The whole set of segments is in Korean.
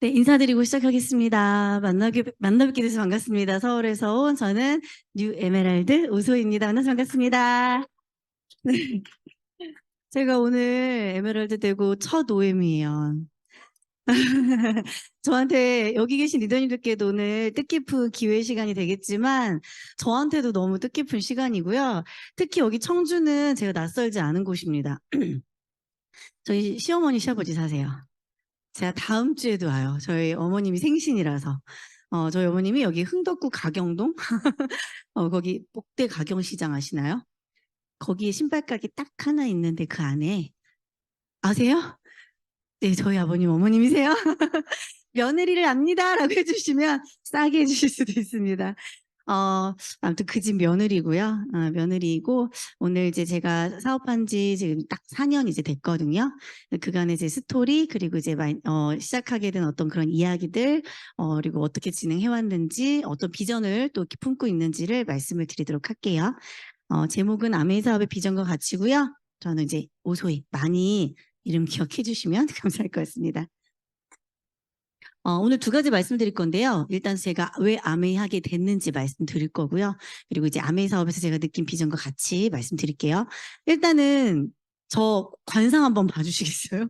네, 인사드리고 시작하겠습니다. 만나뵙게 돼서 반갑습니다. 서울에서 온 저는 뉴 에메랄드 우소입니다. 만나서 반갑습니다. 네, 제가 오늘 에메랄드 되고 첫 OM이에요. 저한테 여기 계신 리더님들께도 오늘 뜻깊은 기회 시간이 되겠지만 저한테도 너무 뜻깊은 시간이고요. 특히 여기 청주는 제가 낯설지 않은 곳입니다. 저희 시어머니 시아버지 사세요. 제가 다음 주에도 와요. 저희 어머님이 생신이라서. 저희 어머님이 여기 흥덕구 가경동 거기 복대 가경시장 아시나요? 거기에 신발가게 딱 하나 있는데 그 안에 아세요? 네, 저희 아버님 어머님이세요. 며느리를 압니다라고 해주시면 싸게 해주실 수도 있습니다. 아무튼 그 집 며느리고요. 며느리이고 오늘 이제 제가 사업한 지 지금 딱 4년 이제 됐거든요. 그간의 제 스토리 그리고 이제 시작하게 된 어떤 그런 이야기들 그리고 어떻게 진행해 왔는지 어떤 비전을 또 이렇게 품고 있는지를 말씀을 드리도록 할게요. 제목은 아메이 사업의 비전과 가치고요. 저는 이제 오소희 많이 이름 기억해 주시면 감사할 것 같습니다. 오늘 두 가지 말씀드릴 건데요. 일단 제가 왜 아메이 하게 됐는지 말씀드릴 거고요. 그리고 이제 아메이 사업에서 제가 느낀 비전과 같이 말씀드릴게요. 일단은 저 관상 한번 봐주시겠어요?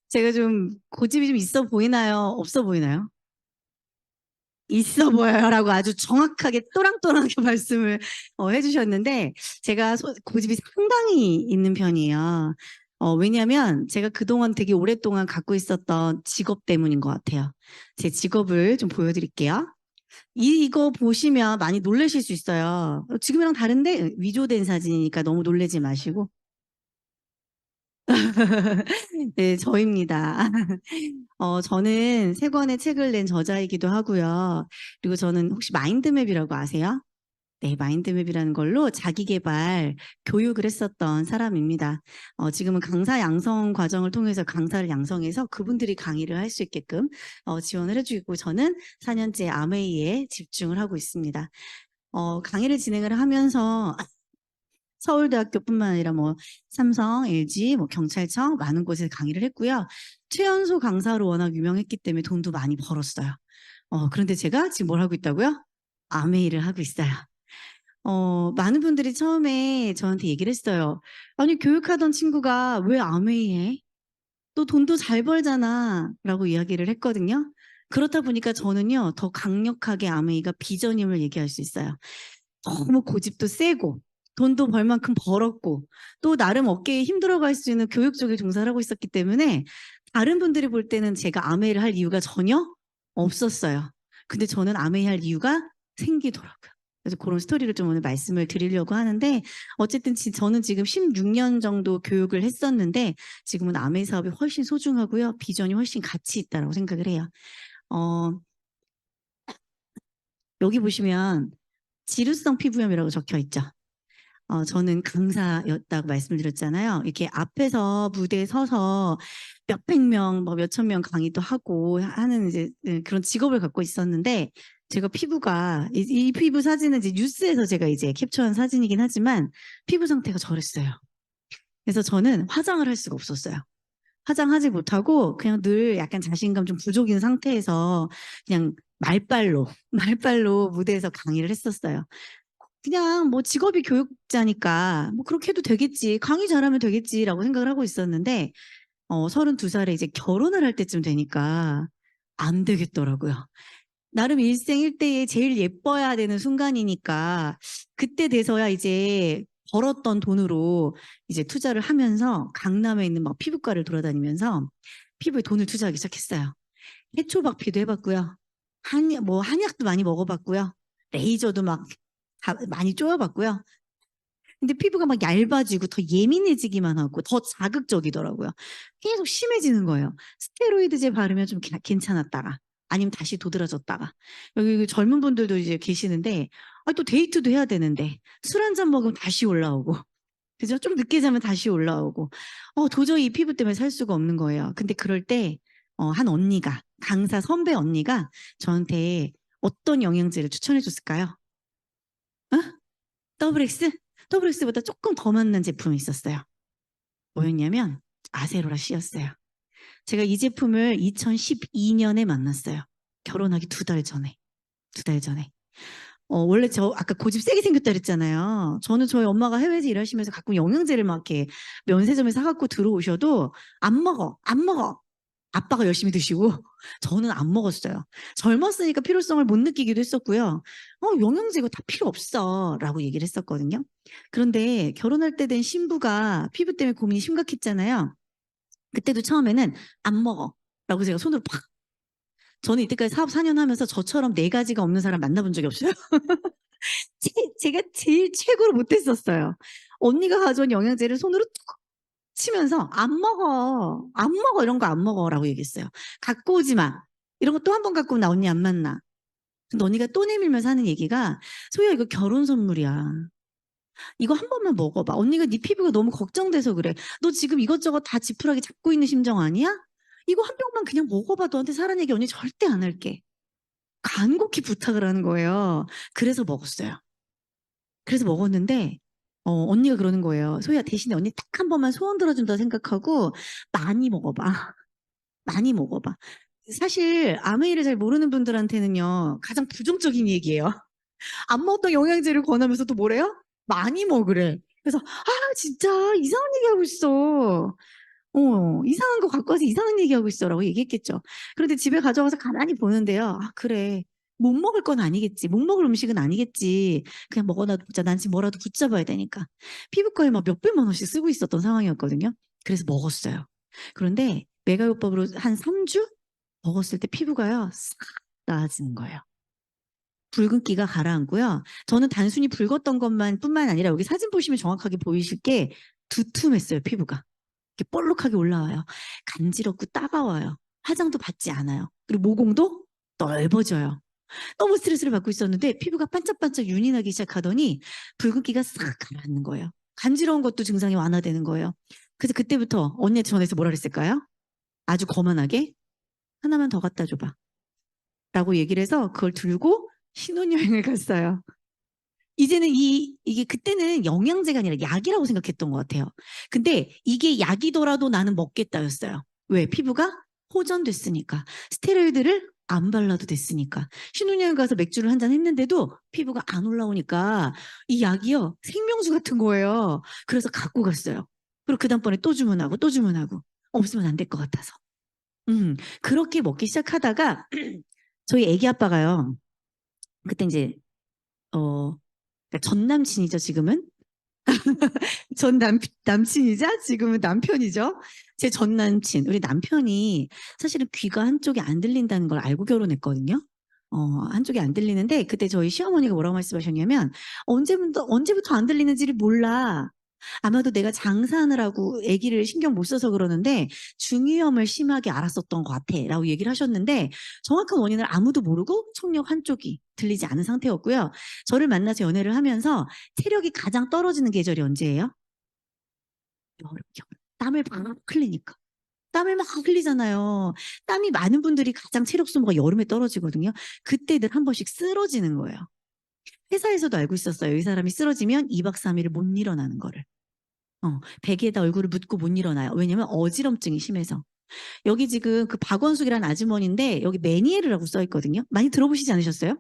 제가 좀 고집이 좀 있어 보이나요? 없어 보이나요? 있어 보여요라고 아주 정확하게 또랑또랑하게 말씀을 해주셨는데 제가 고집이 상당히 있는 편이에요. 왜냐하면 제가 그동안 되게 오랫동안 갖고 있었던 직업 때문인 것 같아요. 제 직업을 좀 보여드릴게요. 이거 보시면 많이 놀라실 수 있어요. 지금이랑 다른데 위조된 사진이니까 너무 놀라지 마시고. 네, 저입니다. 저는 세 권의 책을 낸 저자이기도 하고요. 그리고 저는 혹시 마인드맵이라고 아세요? 네, 마인드맵이라는 걸로 자기계발 교육을 했었던 사람입니다. 지금은 강사 양성 과정을 통해서 강사를 양성해서 그분들이 강의를 할 수 있게끔 지원을 해주고 저는 4년째 아메이에 집중을 하고 있습니다. 강의를 진행을 하면서 서울대학교뿐만 아니라 뭐 삼성, LG, 뭐 경찰청 많은 곳에서 강의를 했고요. 최연소 강사로 워낙 유명했기 때문에 돈도 많이 벌었어요. 그런데 제가 지금 뭘 하고 있다고요? 아메이를 하고 있어요. 많은 분들이 처음에 저한테 얘기를 했어요. 아니, 교육하던 친구가 왜 아메이 해? 너 돈도 잘 벌잖아. 라고 이야기를 했거든요. 그렇다 보니까 저는요, 더 강력하게 아메이가 비전임을 얘기할 수 있어요. 너무 고집도 세고, 돈도 벌 만큼 벌었고, 또 나름 어깨에 힘들어갈 수 있는 교육 쪽에 종사를 하고 있었기 때문에, 다른 분들이 볼 때는 제가 아메이를 할 이유가 전혀 없었어요. 근데 저는 아메이 할 이유가 생기더라고요. 그래서 그런 스토리를 좀 오늘 말씀을 드리려고 하는데 어쨌든 저는 지금 16년 정도 교육을 했었는데 지금은 아메이 사업이 훨씬 소중하고요. 비전이 훨씬 가치 있다고 생각을 해요. 어, 여기 보시면 지루성 피부염이라고 적혀 있죠. 저는 강사였다고 말씀드렸잖아요. 이렇게 앞에서 무대에 서서 몇백 명, 뭐 몇천 명 강의도 하고 하는 이제 그런 직업을 갖고 있었는데 제가 피부가 이 피부 사진은 이제 뉴스에서 제가 이제 캡처한 사진이긴 하지만 피부 상태가 저랬어요. 그래서 저는 화장을 할 수가 없었어요. 화장하지 못하고 그냥 늘 약간 자신감 좀 부족인 상태에서 그냥 말빨로 말빨로 무대에서 강의를 했었어요. 그냥 뭐 직업이 교육자니까 뭐 그렇게 해도 되겠지. 강의 잘하면 되겠지라고 생각을 하고 있었는데 32살에 이제 결혼을 할 때쯤 되니까 안 되겠더라고요. 나름 일생일대에 제일 예뻐야 되는 순간이니까 그때 돼서야 이제 벌었던 돈으로 이제 투자를 하면서 강남에 있는 막 피부과를 돌아다니면서 피부에 돈을 투자하기 시작했어요. 해초박피도 해봤고요. 한약도 많이 먹어봤고요. 레이저도 막 많이 쪼여봤고요. 근데 피부가 막 얇아지고 더 예민해지기만 하고 더 자극적이더라고요. 계속 심해지는 거예요. 스테로이드제 바르면 좀 괜찮았다가 아니면 다시 도드라졌다가 여기 그 젊은 분들도 이제 계시는데 또 데이트도 해야 되는데 술 한 잔 먹으면 다시 올라오고 그죠? 좀 늦게 자면 다시 올라오고 도저히 이 피부 때문에 살 수가 없는 거예요. 근데 그럴 때 한 언니가 강사 선배 언니가 저한테 어떤 영양제를 추천해 줬을까요? 어? 더블 X? 더블 X보다 조금 더 맞는 제품이 있었어요. 뭐였냐면 아세로라 C였어요. 제가 이 제품을 2012년에 만났어요. 결혼하기 2달 전에. 2달 전에. 원래 저 아까 고집 세게 생겼다 그랬잖아요. 저는 저희 엄마가 해외에서 일하시면서 가끔 영양제를 막 이렇게 면세점에 사갖고 들어오셔도 안 먹어, 안 먹어. 아빠가 열심히 드시고 저는 안 먹었어요. 젊었으니까 필요성을 못 느끼기도 했었고요. 영양제 이거 다 필요 없어 라고 얘기를 했었거든요. 그런데 결혼할 때 된 신부가 피부 때문에 고민이 심각했잖아요. 그때도 처음에는 안 먹어 라고 제가 손으로 팍. 저는 이때까지 사업 4년 하면서 저처럼 4가지가 없는 사람 만나본 적이 없어요. 제가 제일 최고로 못했었어요. 언니가 가져온 영양제를 손으로 툭 치면서 안 먹어. 안 먹어. 이런 거 안 먹어라고 얘기했어요. 갖고 오지 마. 이런 거 또 한 번 갖고 오면 나 언니 안 만나. 근데 언니가 또 내밀면서 하는 얘기가 소희야 이거 결혼 선물이야. 이거 한 번만 먹어봐. 언니가 네 피부가 너무 걱정돼서 그래. 너 지금 이것저것 다 지푸라기 잡고 있는 심정 아니야? 이거 한 병만 그냥 먹어봐. 너한테 사랑 얘기 언니 절대 안 할게. 간곡히 부탁을 하는 거예요. 그래서 먹었어요. 그래서 먹었는데 언니가 그러는 거예요. 소희야 대신에 언니 딱 한 번만 소원 들어준다 생각하고 많이 먹어봐. 많이 먹어봐. 사실 아메이를 잘 모르는 분들한테는요. 가장 부정적인 얘기예요. 안 먹던 영양제를 권하면서 또 뭐래요? 많이 먹으래. 그래서 진짜 이상한 얘기하고 있어. 이상한 거 갖고 와서 이상한 얘기하고 있어라고 얘기했겠죠. 그런데 집에 가져와서 가만히 보는데요. 그래. 못 먹을 건 아니겠지. 못 먹을 음식은 아니겠지. 그냥 먹어놔도 보자. 난 지금 뭐라도 붙잡아야 되니까. 피부과에 막 몇백만 원씩 쓰고 있었던 상황이었거든요. 그래서 먹었어요. 그런데 메가요법으로 한 3주 먹었을 때 피부가요. 싹 나아지는 거예요. 붉은기가 가라앉고요. 저는 단순히 붉었던 것만 뿐만 아니라 여기 사진 보시면 정확하게 보이실 게 두툼했어요. 피부가. 이렇게 볼록하게 올라와요. 간지럽고 따가워요. 화장도 받지 않아요. 그리고 모공도 넓어져요. 너무 스트레스를 받고 있었는데 피부가 반짝반짝 윤이 나기 시작하더니 붉은기가 싹 가라앉는 거예요. 간지러운 것도 증상이 완화되는 거예요. 그래서 그때부터 언니한테 전화해서 뭐라 그랬을까요? 아주 거만하게 하나만 더 갖다 줘봐. 라고 얘기를 해서 그걸 들고 신혼여행을 갔어요. 이제는 이게 그때는 영양제가 아니라 약이라고 생각했던 것 같아요. 근데 이게 약이더라도 나는 먹겠다였어요. 왜? 피부가 호전됐으니까. 스테로이드를 안 발라도 됐으니까. 신혼여행 가서 맥주를 한 잔 했는데도 피부가 안 올라오니까 이 약이요. 생명수 같은 거예요. 그래서 갖고 갔어요. 그리고 그 다음번에 또 주문하고 또 주문하고. 없으면 안 될 것 같아서. 그렇게 먹기 시작하다가 저희 애기 아빠가요. 그때 이제 그러니까 전 남친이죠, 지금은. 전 남친이자 지금은 남편이죠. 제 전 남친, 우리 남편이 사실은 귀가 한쪽이 안 들린다는 걸 알고 결혼했거든요. 한쪽이 안 들리는데 그때 저희 시어머니가 뭐라고 말씀하셨냐면 언제부터 안 들리는지를 몰라. 아마도 내가 장사하느라고 아기를 신경 못 써서 그러는데 중이염을 심하게 알았었던 것 같아 라고 얘기를 하셨는데 정확한 원인을 아무도 모르고 청력 한쪽이 들리지 않은 상태였고요. 저를 만나서 연애를 하면서 체력이 가장 떨어지는 계절이 언제예요? 여름, 겨울. 땀을 막 흘리니까. 땀을 막 흘리잖아요. 땀이 많은 분들이 가장 체력 소모가 여름에 떨어지거든요. 그때들 한 번씩 쓰러지는 거예요. 회사에서도 알고 있었어요. 이 사람이 쓰러지면 2박 3일을 못 일어나는 거를. 베개에다 얼굴을 묻고 못 일어나요. 왜냐면 어지럼증이 심해서. 여기 지금 그 박원숙이라는 아주머니인데 여기 메니에르라고 써 있거든요. 많이 들어보시지 않으셨어요?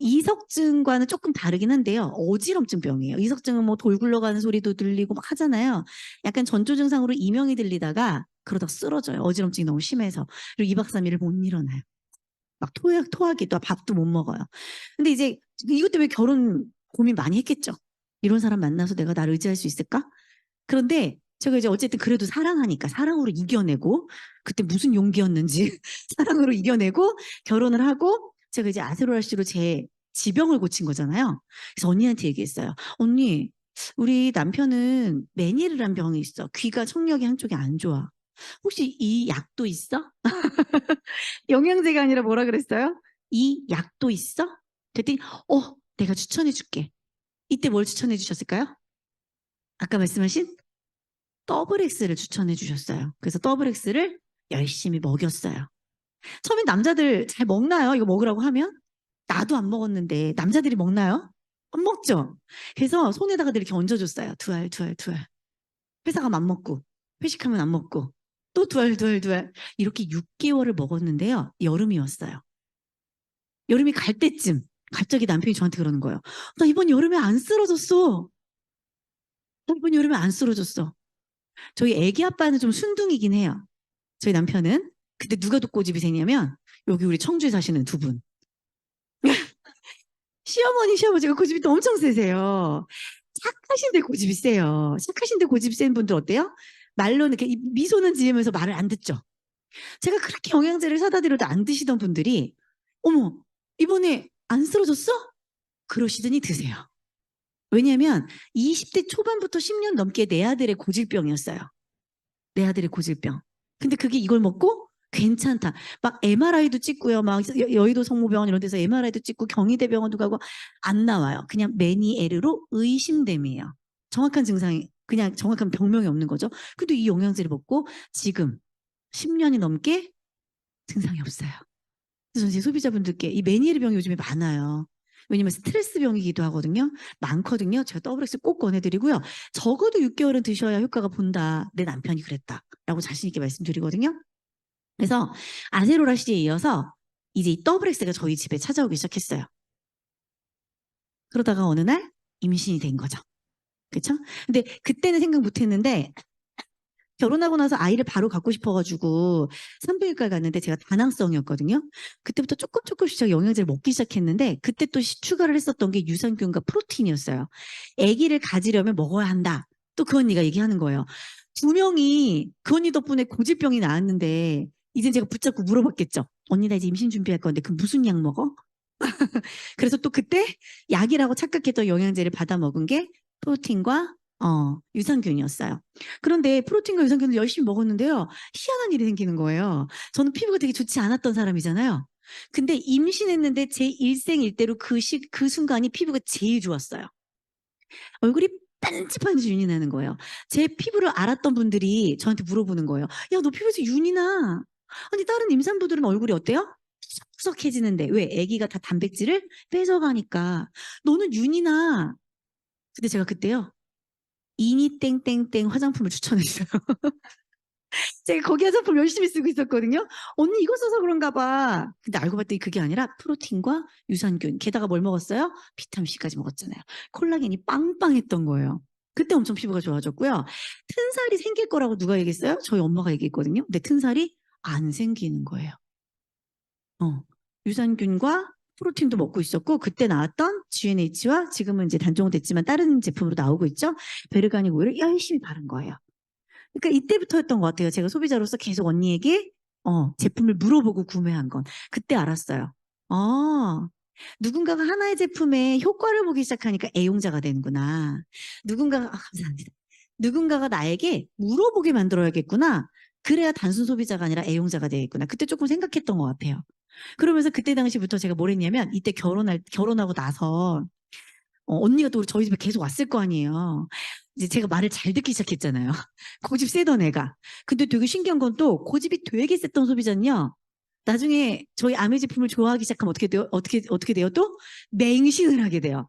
이석증과는 조금 다르긴 한데요. 어지럼증 병이에요. 이석증은 뭐 돌 굴러가는 소리도 들리고 막 하잖아요. 약간 전조 증상으로 이명이 들리다가 그러다 쓰러져요. 어지럼증이 너무 심해서. 그리고 2박 3일을 못 일어나요. 막 토하기도 밥도 못 먹어요. 근데 이제 이것 때문에 결혼 고민 많이 했겠죠. 이런 사람 만나서 내가 나를 의지할 수 있을까? 그런데 제가 이제 어쨌든 그래도 사랑하니까 사랑으로 이겨내고 그때 무슨 용기였는지 사랑으로 이겨내고 결혼을 하고 제가 이제 아세로라씨로 제 지병을 고친 거잖아요. 그래서 언니한테 얘기했어요. 언니, 우리 남편은 메니르란 병이 있어. 귀가 청력이 한쪽이 안 좋아. 혹시 이 약도 있어? 영양제가 아니라 뭐라 그랬어요? 이 약도 있어? 그랬더니 내가 추천해 줄게. 이때 뭘 추천해 주셨을까요? 아까 말씀하신 더블 X를 추천해 주셨어요. 그래서 더블 X를 열심히 먹였어요. 처음엔 남자들 잘 먹나요? 이거 먹으라고 하면? 나도 안 먹었는데 남자들이 먹나요? 안 먹죠? 그래서 손에다가 이렇게 얹어줬어요. 두 알, 두 알, 두 알. 회사 가면 안 먹고 회식하면 안 먹고 또 두 알, 두 알, 두 알. 이렇게 6개월을 먹었는데요. 여름이었어요. 여름이 갈 때쯤 갑자기 남편이 저한테 그러는 거예요. 나 이번 여름에 안 쓰러졌어. 나 이번 여름에 안 쓰러졌어. 저희 애기 아빠는 좀 순둥이긴 해요. 저희 남편은. 근데 누가 더 고집이 세냐면 여기 우리 청주에 사시는 두 분. 시어머니, 시아버지가 고집이 또 엄청 세세요. 착하신데 고집이 세요. 착하신데 고집이 센 분들 어때요? 말로는 이렇게 미소는 지으면서 말을 안 듣죠. 제가 그렇게 영양제를 사다 드려도 안 드시던 분들이 어머, 이번에 안 쓰러졌어? 그러시더니 드세요. 왜냐하면 20대 초반부터 10년 넘게 내 아들의 고질병이었어요. 내 아들의 고질병. 근데 그게 이걸 먹고 괜찮다. 막 MRI도 찍고요. 막 여의도 성모병원 이런 데서 MRI도 찍고 경희대병원도 가고 안 나와요. 그냥 메니에르로 의심됨이에요. 정확한 증상이 그냥 정확한 병명이 없는 거죠. 근데 이 영양제를 먹고 지금 10년이 넘게 증상이 없어요. 그래서 이제 소비자분들께 이 메니에르 병이 요즘에 많아요. 왜냐면 스트레스 병이기도 하거든요. 많거든요. 제가 더블엑스 꼭 권해드리고요. 적어도 6개월은 드셔야 효과가 본다. 내 남편이 그랬다. 라고 자신 있게 말씀드리거든요. 그래서 아세로라시에 이어서 이제 이 더블엑스가 저희 집에 찾아오기 시작했어요. 그러다가 어느 날 임신이 된 거죠. 그렇죠? 근데 그때는 생각 못 했는데 결혼하고 나서 아이를 바로 갖고 싶어가지고 산부인과 갔는데 제가 다낭성이었거든요. 그때부터 조금씩 제가 영양제를 먹기 시작했는데 그때 또 추가를 했었던 게 유산균과 프로틴이었어요. 아기를 가지려면 먹어야 한다. 또 그 언니가 얘기하는 거예요. 두 명이 그 언니 덕분에 고질병이 나았는데 이제 제가 붙잡고 물어봤겠죠. 언니 나 이제 임신 준비할 건데 그 무슨 약 먹어? 그래서 또 그때 약이라고 착각했던 영양제를 받아 먹은 게 프로틴과 유산균이었어요. 그런데 프로틴과 유산균을 열심히 먹었는데요. 희한한 일이 생기는 거예요. 저는 피부가 되게 좋지 않았던 사람이잖아요. 근데 임신했는데 제 일생일대로 그 순간이 피부가 제일 좋았어요. 얼굴이 반짝반짝 윤이 나는 거예요. 제 피부를 알았던 분들이 저한테 물어보는 거예요. 야, 너 피부에서 윤이 나. 아니, 다른 임산부들은 얼굴이 어때요? 푸석푸석해지는데 왜? 아기가 다 단백질을 뺏어가니까 너는 윤이 나. 근데 제가 그때요. 이니 땡땡땡 화장품을 추천했어요. 제가 거기 화장품 열심히 쓰고 있었거든요. 언니 이거 써서 그런가 봐. 근데 알고 봤더니 그게 아니라 프로틴과 유산균, 게다가 뭘 먹었어요? 비타민C까지 먹었잖아요. 콜라겐이 빵빵했던 거예요. 그때 엄청 피부가 좋아졌고요. 튼살이 생길 거라고 누가 얘기했어요? 저희 엄마가 얘기했거든요. 근데 튼살이 안 생기는 거예요. 유산균과 프로틴도 먹고 있었고 그때 나왔던 GNH와 지금은 이제 단종됐지만 다른 제품으로 나오고 있죠. 베르가닉 오일을 열심히 바른 거예요. 그러니까 이때부터였던 것 같아요. 제가 소비자로서 계속 언니에게 제품을 물어보고 구매한 건. 그때 알았어요. 누군가가 하나의 제품의 효과를 보기 시작하니까 애용자가 되는구나. 감사합니다. 누군가가 나에게 물어보게 만들어야겠구나. 그래야 단순 소비자가 아니라 애용자가 되겠구나. 그때 조금 생각했던 것 같아요. 그러면서 그때 당시부터 제가 뭘 했냐면 이때 결혼하고 나서 언니가 또 저희 집에 계속 왔을 거 아니에요. 이제 제가 말을 잘 듣기 시작했잖아요. 고집 세던 애가. 근데 되게 신기한 건 또 고집이 되게 셌던 소비자는요. 나중에 저희 아메 제품을 좋아하기 시작하면 어떻게 돼요? 어떻게 돼요? 또 맹신을 하게 돼요.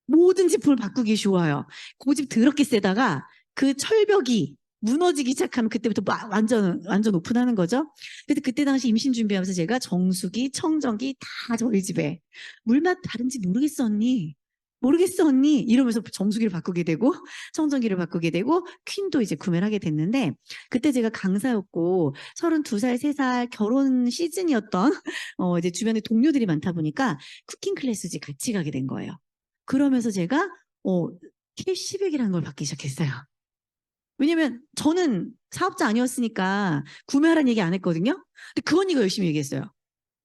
모든 제품을 바꾸기 쉬워요. 고집 더럽게 세다가 그 철벽이 무너지기 시작하면 그때부터 완전 오픈하는 거죠. 근데 그때 당시 임신 준비하면서 제가 정수기, 청정기 다 저희 집에 물맛 다른지 모르겠어 언니. 모르겠어 언니 이러면서 정수기를 바꾸게 되고 청정기를 바꾸게 되고 퀸도 이제 구매를 하게 됐는데 그때 제가 강사였고 32살, 3살 결혼 시즌이었던 이제 주변에 동료들이 많다 보니까 쿠킹 클래스지 같이 가게 된 거예요. 그러면서 제가 캐시백이라는 걸 받기 시작했어요. 왜냐면 저는 사업자 아니었으니까 구매하라는 얘기 안 했거든요. 근데 그 언니가 열심히 얘기했어요.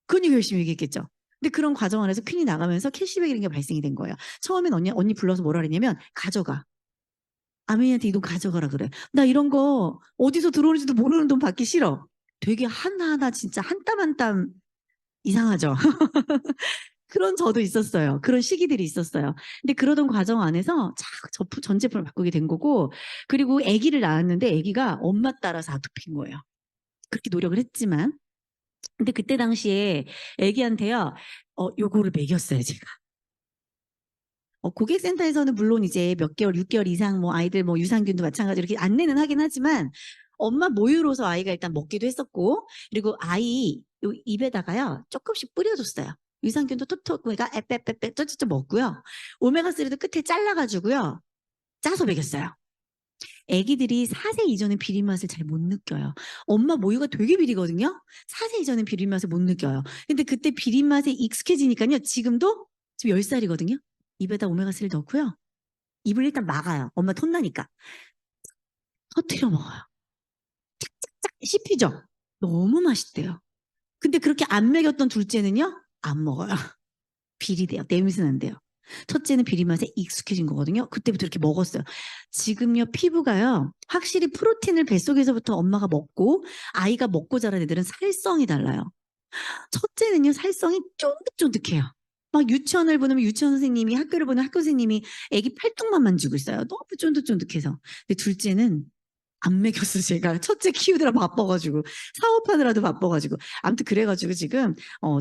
그 언니가 열심히 얘기했겠죠. 근데 그런 과정 안에서 퀸이 나가면서 캐시백이라는 게 발생이 된 거예요. 처음엔 언니 불러서 뭐라 그랬냐면 가져가. 아메이한테 이 돈 가져가라 그래. 나 이런 거 어디서 들어오는지도 모르는 돈 받기 싫어. 되게 하나하나 진짜 한 땀 한 땀 이상하죠. 그런 저도 있었어요. 그런 시기들이 있었어요. 근데 그러던 과정 안에서 전 제품을 바꾸게 된 거고, 그리고 아기를 낳았는데 아기가 엄마 따라서 아토피인 거예요. 그렇게 노력을 했지만. 근데 그때 당시에 아기한테요, 요거를 먹였어요, 제가. 고객센터에서는 물론 이제 몇 개월, 6개월 이상 뭐 아이들 뭐 유산균도 마찬가지로 이렇게 안내는 하긴 하지만, 엄마 모유로서 아이가 일단 먹기도 했었고, 그리고 아이 요 입에다가요 조금씩 뿌려줬어요. 유산균도 톡톡 그러니까 에빼빼빼 쩌쩌쩌 먹고요. 오메가3도 끝에 잘라가지고요 짜서 먹였어요. 애기들이 4세 이전엔 비린 맛을 잘 못 느껴요. 엄마 모유가 되게 비리거든요. 4세 이전엔 비린 맛을 못 느껴요. 근데 그때 비린 맛에 익숙해지니까요. 지금도 지금 10살이거든요. 입에다 오메가3를 넣고요. 입을 일단 막아요. 엄마 톤나니까. 터트려 먹어요. 짝짝짝 씹히죠? 너무 맛있대요. 근데 그렇게 안 먹였던 둘째는요? 안 먹어요. 비리대요. 냄새 난대요. 첫째는 비린 맛에 익숙해진 거거든요. 그때부터 이렇게 먹었어요. 지금요, 피부가요, 확실히 프로틴을 뱃속에서부터 엄마가 먹고 아이가 먹고 자란 애들은 살성이 달라요. 첫째는요, 살성이 쫀득쫀득해요. 막 유치원을 보내면 유치원 선생님이, 학교를 보내면 학교 선생님이 애기 팔뚝만 만지고 있어요. 너무 쫀득쫀득해서. 근데 둘째는 안 먹였어, 제가. 첫째 키우느라 바빠가지고. 사업하느라도 바빠가지고. 아무튼 그래가지고 지금,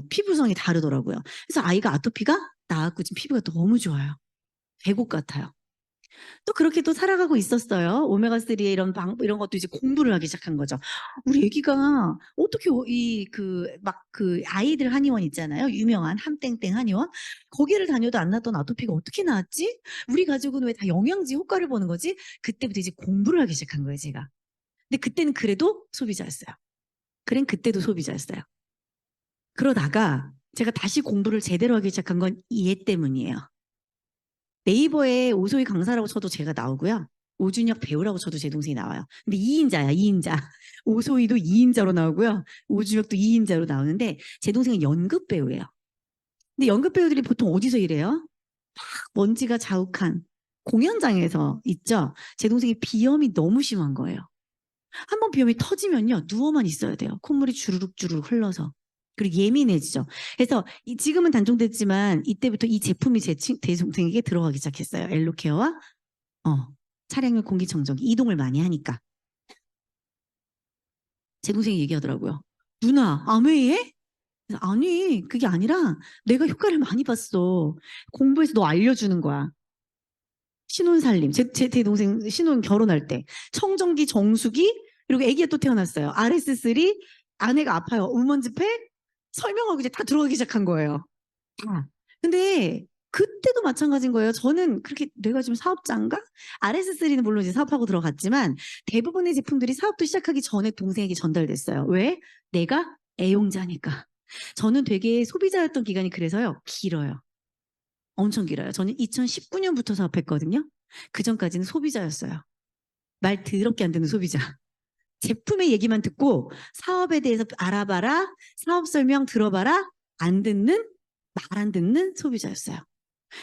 피부성이 다르더라고요. 그래서 아이가 아토피가 나았고 지금 피부가 너무 좋아요. 계곡 같아요. 또 그렇게 또 살아가고 있었어요. 오메가3의 이런 것도 이제 공부를 하기 시작한 거죠. 우리 애기가 어떻게 그 아이들 한의원 있잖아요. 유명한 함땡땡 한의원. 거기를 다녀도 안 났던 아토피가 어떻게 나았지? 우리 가족은 왜 다 영양제 효과를 보는 거지? 그때부터 이제 공부를 하기 시작한 거예요, 제가. 근데 그때는 그래도 소비자였어요. 그때도 소비자였어요. 그러다가 제가 다시 공부를 제대로 하기 시작한 건 얘 때문이에요. 네이버에 오소희 강사라고 쳐도 제가 나오고요. 오준혁 배우라고 쳐도 제 동생이 나와요. 근데 2인자야, 2인자. 오소희도 2인자로 나오고요. 오준혁도 2인자로 나오는데 제 동생은 연극 배우예요. 근데 연극 배우들이 보통 어디서 일해요? 막 먼지가 자욱한 공연장에서 있죠. 제 동생이 비염이 너무 심한 거예요. 한번 비염이 터지면요. 누워만 있어야 돼요. 콧물이 주르륵 흘러서. 그리고 예민해지죠. 그래서 지금은 단종됐지만 이때부터 이 제품이 제 동생에게 들어가기 시작했어요. 엘로케어와 차량용 공기청정기 이동을 많이 하니까. 제 동생이 얘기하더라고요. 누나 아메이해? 아니 그게 아니라 내가 효과를 많이 봤어. 공부해서 너 알려주는 거야. 신혼살림. 제 동생 신혼 결혼할 때 청정기 정수기 그리고 아기가 또 태어났어요. RS3 아내가 아파요. 우먼즈팩 설명하고 이제 다 들어가기 시작한 거예요. 다. 근데 그때도 마찬가지인 거예요. 저는 그렇게 내가 지금 사업자인가? RS3는 물론 이제 사업하고 들어갔지만 대부분의 제품들이 사업도 시작하기 전에 동생에게 전달됐어요. 왜? 내가 애용자니까. 저는 되게 소비자였던 기간이 그래서요. 길어요. 엄청 길어요. 저는 2019년부터 사업했거든요. 그 전까지는 소비자였어요. 말 더럽게 안 듣는 소비자. 제품의 얘기만 듣고 사업에 대해서 알아봐라, 사업 설명 들어봐라, 안 듣는, 말 안 듣는 소비자였어요.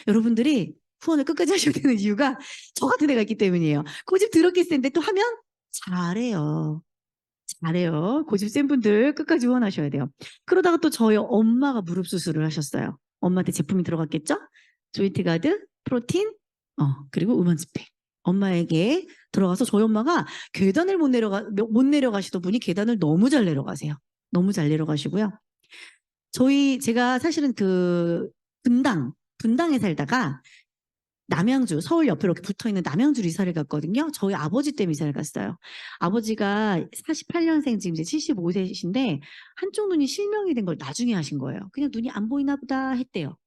여러분들이 후원을 끝까지 하셔야 되는 이유가 저 같은 애가 있기 때문이에요. 고집 더럽게 센데 또 하면 잘해요. 잘해요. 고집 센 분들 끝까지 후원하셔야 돼요. 그러다가 또 저희 엄마가 무릎 수술을 하셨어요. 엄마한테 제품이 들어갔겠죠? 조인트 가드, 프로틴, 그리고 우먼스팩. 엄마에게 들어가서 저희 엄마가 계단을 못 내려가시던 분이 계단을 너무 잘 내려가세요. 너무 잘 내려가시고요. 제가 사실은 분당에 살다가 남양주, 서울 옆에 이렇게 붙어 있는 남양주로 이사를 갔거든요. 저희 아버지 때문에 이사를 갔어요. 아버지가 48년생 지금 이제 75세이신데 한쪽 눈이 실명이 된 걸 나중에 하신 거예요. 그냥 눈이 안 보이나 보다 했대요.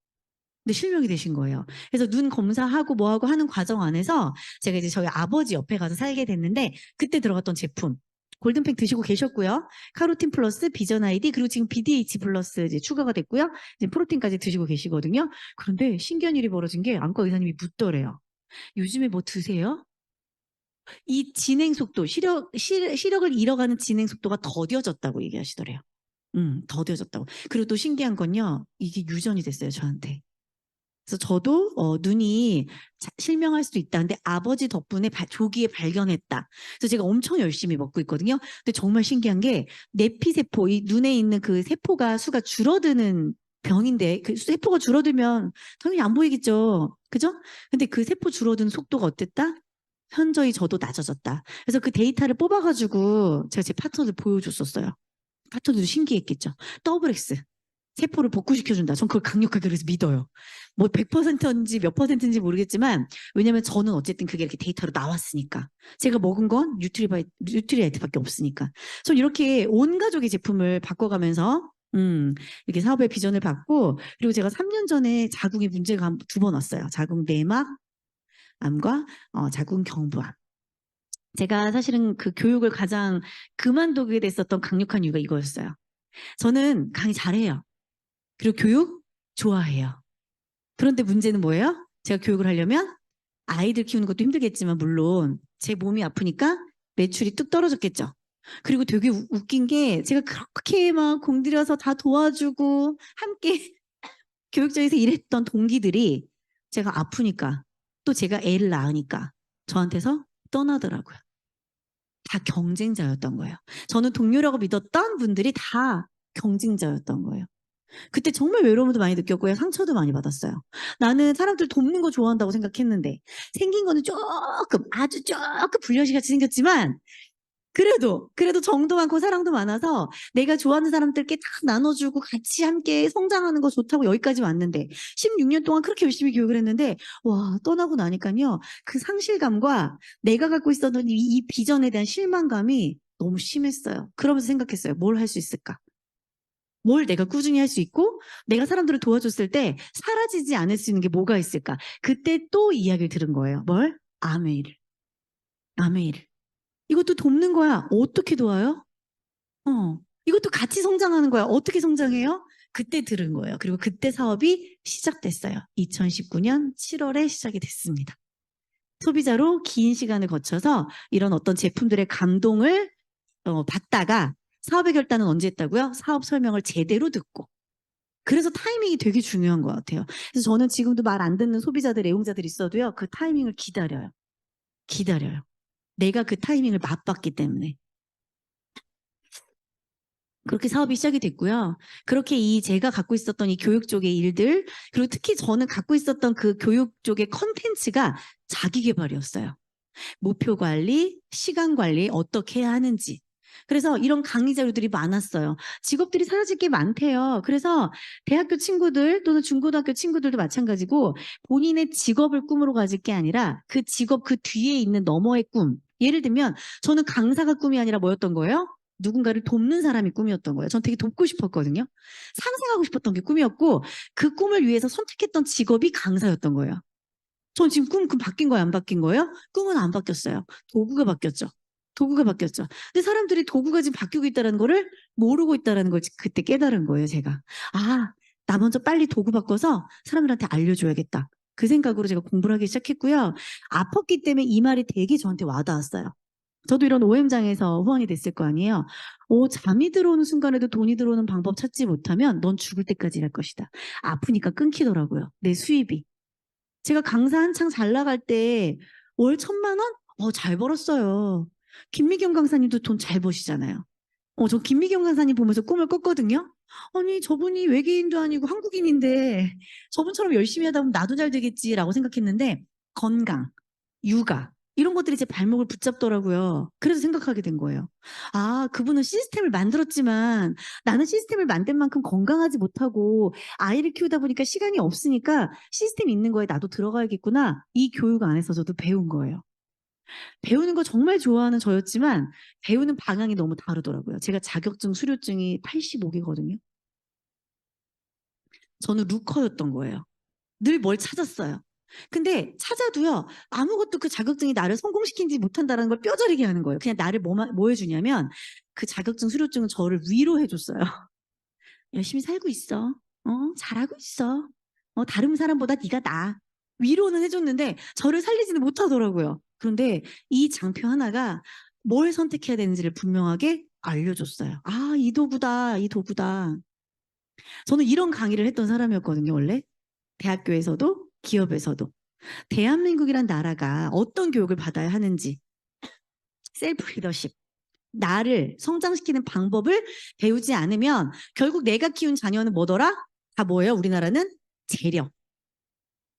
근데 실명이 되신 거예요. 그래서 눈 검사하고 뭐하고 하는 과정 안에서 제가 이제 저희 아버지 옆에 가서 살게 됐는데 그때 들어갔던 제품 골든팩 드시고 계셨고요. 카로틴 플러스, 비전 아이디 그리고 지금 BDH 플러스 이제 추가가 됐고요. 이제 프로틴까지 드시고 계시거든요. 그런데 신기한 일이 벌어진 게 안과 의사님이 묻더래요. 요즘에 뭐 드세요? 이 진행 속도, 시력을 잃어가는 진행 속도가 더뎌졌다고 얘기하시더래요. 더뎌졌다고. 그리고 또 신기한 건요. 이게 유전이 됐어요, 저한테. 그래서 저도 눈이 실명할 수도 있다. 근데 아버지 덕분에 조기에 발견했다. 그래서 제가 엄청 열심히 먹고 있거든요. 근데 정말 신기한 게 내피세포, 이 눈에 있는 그 세포가 수가 줄어드는 병인데 그 세포가 줄어들면 당연히 안 보이겠죠. 그죠? 근데 그 세포 줄어드는 속도가 어땠다? 현저히 저도 낮아졌다. 그래서 그 데이터를 뽑아가지고 제가 제 파트너들 보여줬었어요. 파트너들도 신기했겠죠. 더블 X. 세포를 복구시켜준다. 전 그걸 강력하게 그래서 믿어요. 뭐 100%인지 몇 %인지 모르겠지만 왜냐면 저는 어쨌든 그게 이렇게 데이터로 나왔으니까. 제가 먹은 건 뉴트리아이트밖에 없으니까. 전 이렇게 온 가족의 제품을 바꿔가면서 이렇게 사업의 비전을 받고 그리고 제가 3년 전에 자궁에 문제가 2번 왔어요. 자궁 내막암과 자궁 경부암. 제가 사실은 그 교육을 가장 그만두게 됐었던 강력한 이유가 이거였어요. 저는 강의 잘해요. 그리고 교육 좋아해요. 그런데 문제는 뭐예요? 제가 교육을 하려면 아이들 키우는 것도 힘들겠지만 물론 제 몸이 아프니까 매출이 뚝 떨어졌겠죠. 그리고 되게 웃긴 게 제가 그렇게 막 공들여서 다 도와주고 함께 교육장에서 일했던 동기들이 제가 아프니까 또 제가 애를 낳으니까 저한테서 떠나더라고요. 다 경쟁자였던 거예요. 저는 동료라고 믿었던 분들이 다 경쟁자였던 거예요. 그때 정말 외로움도 많이 느꼈고요. 상처도 많이 받았어요. 나는 사람들 돕는 거 좋아한다고 생각했는데 생긴 거는 아주 조금 불려시같이 생겼지만 그래도 정도 많고 사랑도 많아서 내가 좋아하는 사람들께 다 나눠주고 같이 함께 성장하는 거 좋다고 여기까지 왔는데 16년 동안 그렇게 열심히 교육을 했는데 와 떠나고 나니까요. 그 상실감과 내가 갖고 있었던 이 비전에 대한 실망감이 너무 심했어요. 그러면서 생각했어요. 뭘 할 수 있을까? 뭘 내가 꾸준히 할 수 있고 내가 사람들을 도와줬을 때 사라지지 않을 수 있는 게 뭐가 있을까? 그때 또 이야기를 들은 거예요. 뭘? 아메이를. 아메이를. 이것도 돕는 거야. 어떻게 도와요? 이것도 같이 성장하는 거야. 어떻게 성장해요? 그때 들은 거예요. 그리고 그때 사업이 시작됐어요. 2019년 7월에 시작이 됐습니다. 소비자로 긴 시간을 거쳐서 이런 어떤 제품들의 감동을 받다가 사업의 결단은 언제 했다고요? 사업 설명을 제대로 듣고. 그래서 타이밍이 되게 중요한 것 같아요. 그래서 저는 지금도 말 안 듣는 소비자들, 애용자들 있어도요. 그 타이밍을 기다려요. 기다려요. 내가 그 타이밍을 맛봤기 때문에. 그렇게 사업이 시작이 됐고요. 그렇게 제가 갖고 있었던 이 교육 쪽의 일들, 그리고 특히 저는 갖고 있었던 그 교육 쪽의 컨텐츠가 자기 개발이었어요. 목표 관리, 시간 관리 어떻게 해야 하는지. 그래서 이런 강의 자료들이 많았어요. 직업들이 사라질 게 많대요. 그래서 대학교 친구들 또는 중고등학교 친구들도 마찬가지고 본인의 직업을 꿈으로 가질 게 아니라 그 직업 그 뒤에 있는 너머의 꿈. 예를 들면 저는 강사가 꿈이 아니라 뭐였던 거예요? 누군가를 돕는 사람이 꿈이었던 거예요. 전 되게 돕고 싶었거든요. 상생하고 싶었던 게 꿈이었고 그 꿈을 위해서 선택했던 직업이 강사였던 거예요. 전 지금 꿈 바뀐 거예요? 안 바뀐 거예요? 꿈은 안 바뀌었어요. 도구가 바뀌었죠. 도구가 바뀌었죠. 근데 사람들이 도구가 지금 바뀌고 있다는 거를 모르고 있다는 걸 그때 깨달은 거예요, 제가. 아, 나 먼저 빨리 도구 바꿔서 사람들한테 알려줘야겠다. 그 생각으로 제가 공부를 하기 시작했고요. 아팠기 때문에 이 말이 되게 저한테 와닿았어요. 저도 이런 OM장에서 후원이 됐을 거 아니에요. 잠이 들어오는 순간에도 돈이 들어오는 방법 찾지 못하면 넌 죽을 때까지 일할 것이다. 아프니까 끊기더라고요. 내 수입이. 제가 강사 한창 잘 나갈 때 월 1,000만 원? 잘 벌었어요. 김미경 강사님도 돈 잘 버시잖아요. 저 김미경 강사님 보면서 꿈을 꿨거든요. 아니 저분이 외계인도 아니고 한국인인데 저분처럼 열심히 하다 보면 나도 잘 되겠지라고 생각했는데 건강, 육아 이런 것들이 제 발목을 붙잡더라고요. 그래서 생각하게 된 거예요. 아, 그분은 시스템을 만들었지만 나는 시스템을 만든 만큼 건강하지 못하고 아이를 키우다 보니까 시간이 없으니까 시스템이 있는 거에 나도 들어가야겠구나. 이 교육 안에서 저도 배운 거예요. 배우는 거 정말 좋아하는 저였지만 배우는 방향이 너무 다르더라고요. 제가 자격증 수료증이 85개거든요. 저는 루커였던 거예요. 늘 뭘 찾았어요. 근데 찾아도요. 아무것도 그 자격증이 나를 성공시키지 못한다는 걸 뼈저리게 하는 거예요. 그냥 나를 뭐 해주냐면 그 자격증 수료증은 저를 위로해줬어요. 열심히 살고 있어. 잘하고 있어. 다른 사람보다 네가 나아. 위로는 해줬는데 저를 살리지는 못하더라고요. 그런데 이 장표 하나가 뭘 선택해야 되는지를 분명하게 알려줬어요. 아, 이 도구다. 이 도구다. 저는 이런 강의를 했던 사람이었거든요, 원래. 대학교에서도 기업에서도. 대한민국이란 나라가 어떤 교육을 받아야 하는지 셀프 리더십 나를 성장시키는 방법을 배우지 않으면 결국 내가 키운 자녀는 뭐더라? 다 뭐예요? 우리나라는 재력.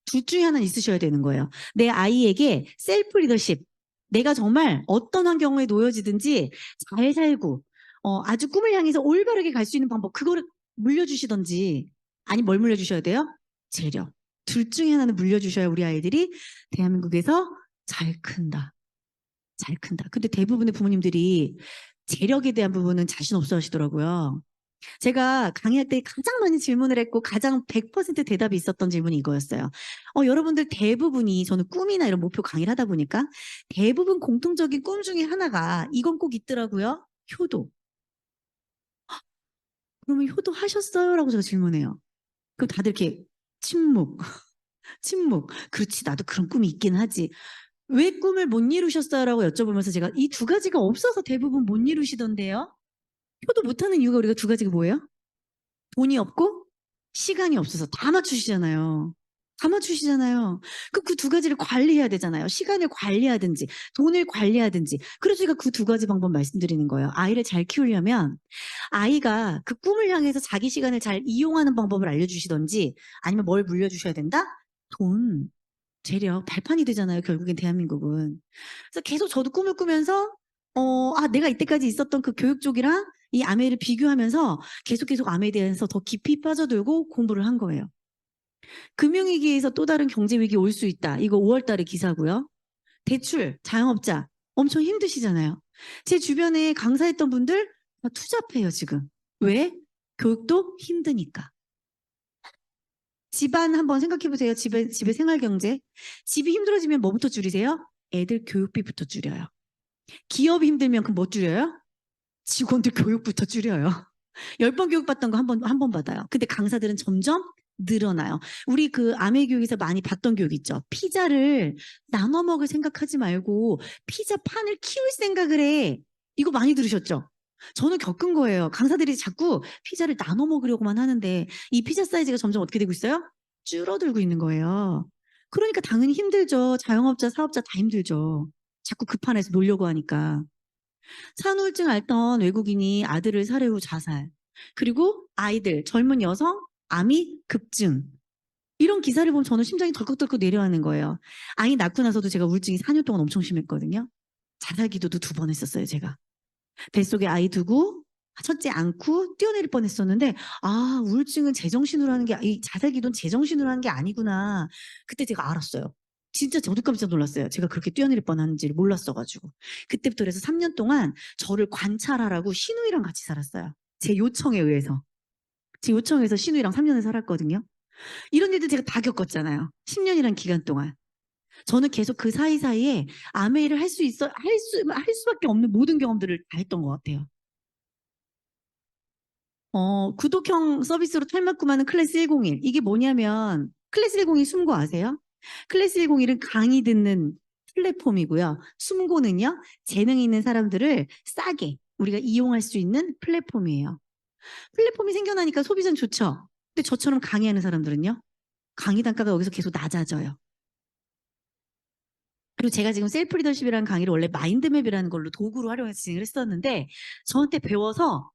둘 중에 하나는 있으셔야 되는 거예요. 내 아이에게 셀프 리더십 내가 정말 어떤 환경에 놓여지든지 잘 살고 아주 꿈을 향해서 올바르게 갈 수 있는 방법 그거를 물려주시던지 아니 뭘 물려주셔야 돼요? 재력. 둘 중에 하나는 물려주셔야 우리 아이들이 대한민국에서 잘 큰다. 잘 큰다. 근데 대부분의 부모님들이 재력에 대한 부분은 자신 없어 하시더라고요. 제가 강의할 때 가장 많이 질문을 했고 가장 100% 대답이 있었던 질문이 이거였어요. 여러분들 대부분이 저는 꿈이나 이런 목표 강의를 하다 보니까 대부분 공통적인 꿈 중에 하나가 이건 꼭 있더라고요. 효도. 그러면 효도 하셨어요? 라고 제가 질문해요. 그럼 다들 이렇게 침묵, 침묵. 그렇지, 나도 그런 꿈이 있긴 하지. 왜 꿈을 못 이루셨어요? 라고 여쭤보면서 제가 이 두 가지가 없어서 대부분 못 이루시던데요? 효도 못하는 이유가 우리가 두 가지가 뭐예요? 돈이 없고 시간이 없어서 다 맞추시잖아요. 다 맞추시잖아요. 그 두 가지를 관리해야 되잖아요. 시간을 관리하든지 돈을 관리하든지. 그래서 제가 그 두 가지 방법 말씀드리는 거예요. 아이를 잘 키우려면 아이가 그 꿈을 향해서 자기 시간을 잘 이용하는 방법을 알려주시던지 아니면 뭘 물려주셔야 된다? 돈, 재력, 발판이 되잖아요. 결국엔 대한민국은. 그래서 계속 저도 꿈을 꾸면서 내가 이때까지 있었던 그 교육 쪽이랑 이 아메를 비교하면서 계속 아메에 대해서 더 깊이 빠져들고 공부를 한 거예요. 금융위기에서 또 다른 경제위기 올 수 있다. 이거 5월 달에 기사고요. 대출, 자영업자 엄청 힘드시잖아요. 제 주변에 강사했던 분들 다 투잡해요, 지금. 왜? 교육도 힘드니까. 집안 한번 생각해 보세요. 집의 생활 경제. 집이 힘들어지면 뭐부터 줄이세요? 애들 교육비부터 줄여요. 기업이 힘들면 그럼 뭐 줄여요? 직원들 교육부터 줄여요. 10번 교육받던 거 한 번 받아요. 근데 강사들은 점점 늘어나요. 우리 그 아메 교육에서 많이 봤던 교육 있죠. 피자를 나눠 먹을 생각하지 말고 피자 판을 키울 생각을 해. 이거 많이 들으셨죠? 저는 겪은 거예요. 강사들이 자꾸 피자를 나눠 먹으려고만 하는데 이 피자 사이즈가 점점 어떻게 되고 있어요? 줄어들고 있는 거예요. 그러니까 당연히 힘들죠. 자영업자, 사업자 다 힘들죠. 자꾸 그 판에서 놀려고 하니까. 산후우증 앓던 외국인이 아들을 살해 후 자살. 그리고 아이들, 젊은 여성, 암이 급증. 이런 기사를 보면 저는 심장이 덜컥덜컥 내려가는 거예요. 아이 낳고 나서도 제가 우울증이 4년 동안 엄청 심했거든요. 자살 기도도 2번 했었어요, 제가. 뱃속에 아이 두고 첫째 안고 뛰어내릴 뻔했었는데 우울증은 제정신으로 하는 게 이 자살 기도는 제정신으로 하는 게 아니구나. 그때 제가 알았어요. 진짜 저도 깜짝 놀랐어요. 제가 그렇게 뛰어내릴 뻔하는지를 몰랐어가지고. 그때부터 그래서 3년 동안 저를 관찰하라고 신우이랑 같이 살았어요. 제 요청에 의해서. 제 요청에서 신우이랑 3년을 살았거든요. 이런 일들 제가 다 겪었잖아요. 10년이란 기간 동안. 저는 계속 그 사이사이에 아메이를 할 수밖에 없는 모든 경험들을 다 했던 것 같아요. 구독형 서비스로 탈막구마는 클래스 101. 이게 뭐냐면 클래스 101 숨고 아세요? 클래스 101은 강의 듣는 플랫폼이고요. 숨고는요. 재능 있는 사람들을 싸게 우리가 이용할 수 있는 플랫폼이에요. 플랫폼이 생겨나니까 소비자는 좋죠. 근데 저처럼 강의하는 사람들은요. 강의 단가가 여기서 계속 낮아져요. 그리고 제가 지금 셀프 리더십이라는 강의를 원래 마인드맵이라는 걸로 도구로 활용해서 진행을 했었는데 저한테 배워서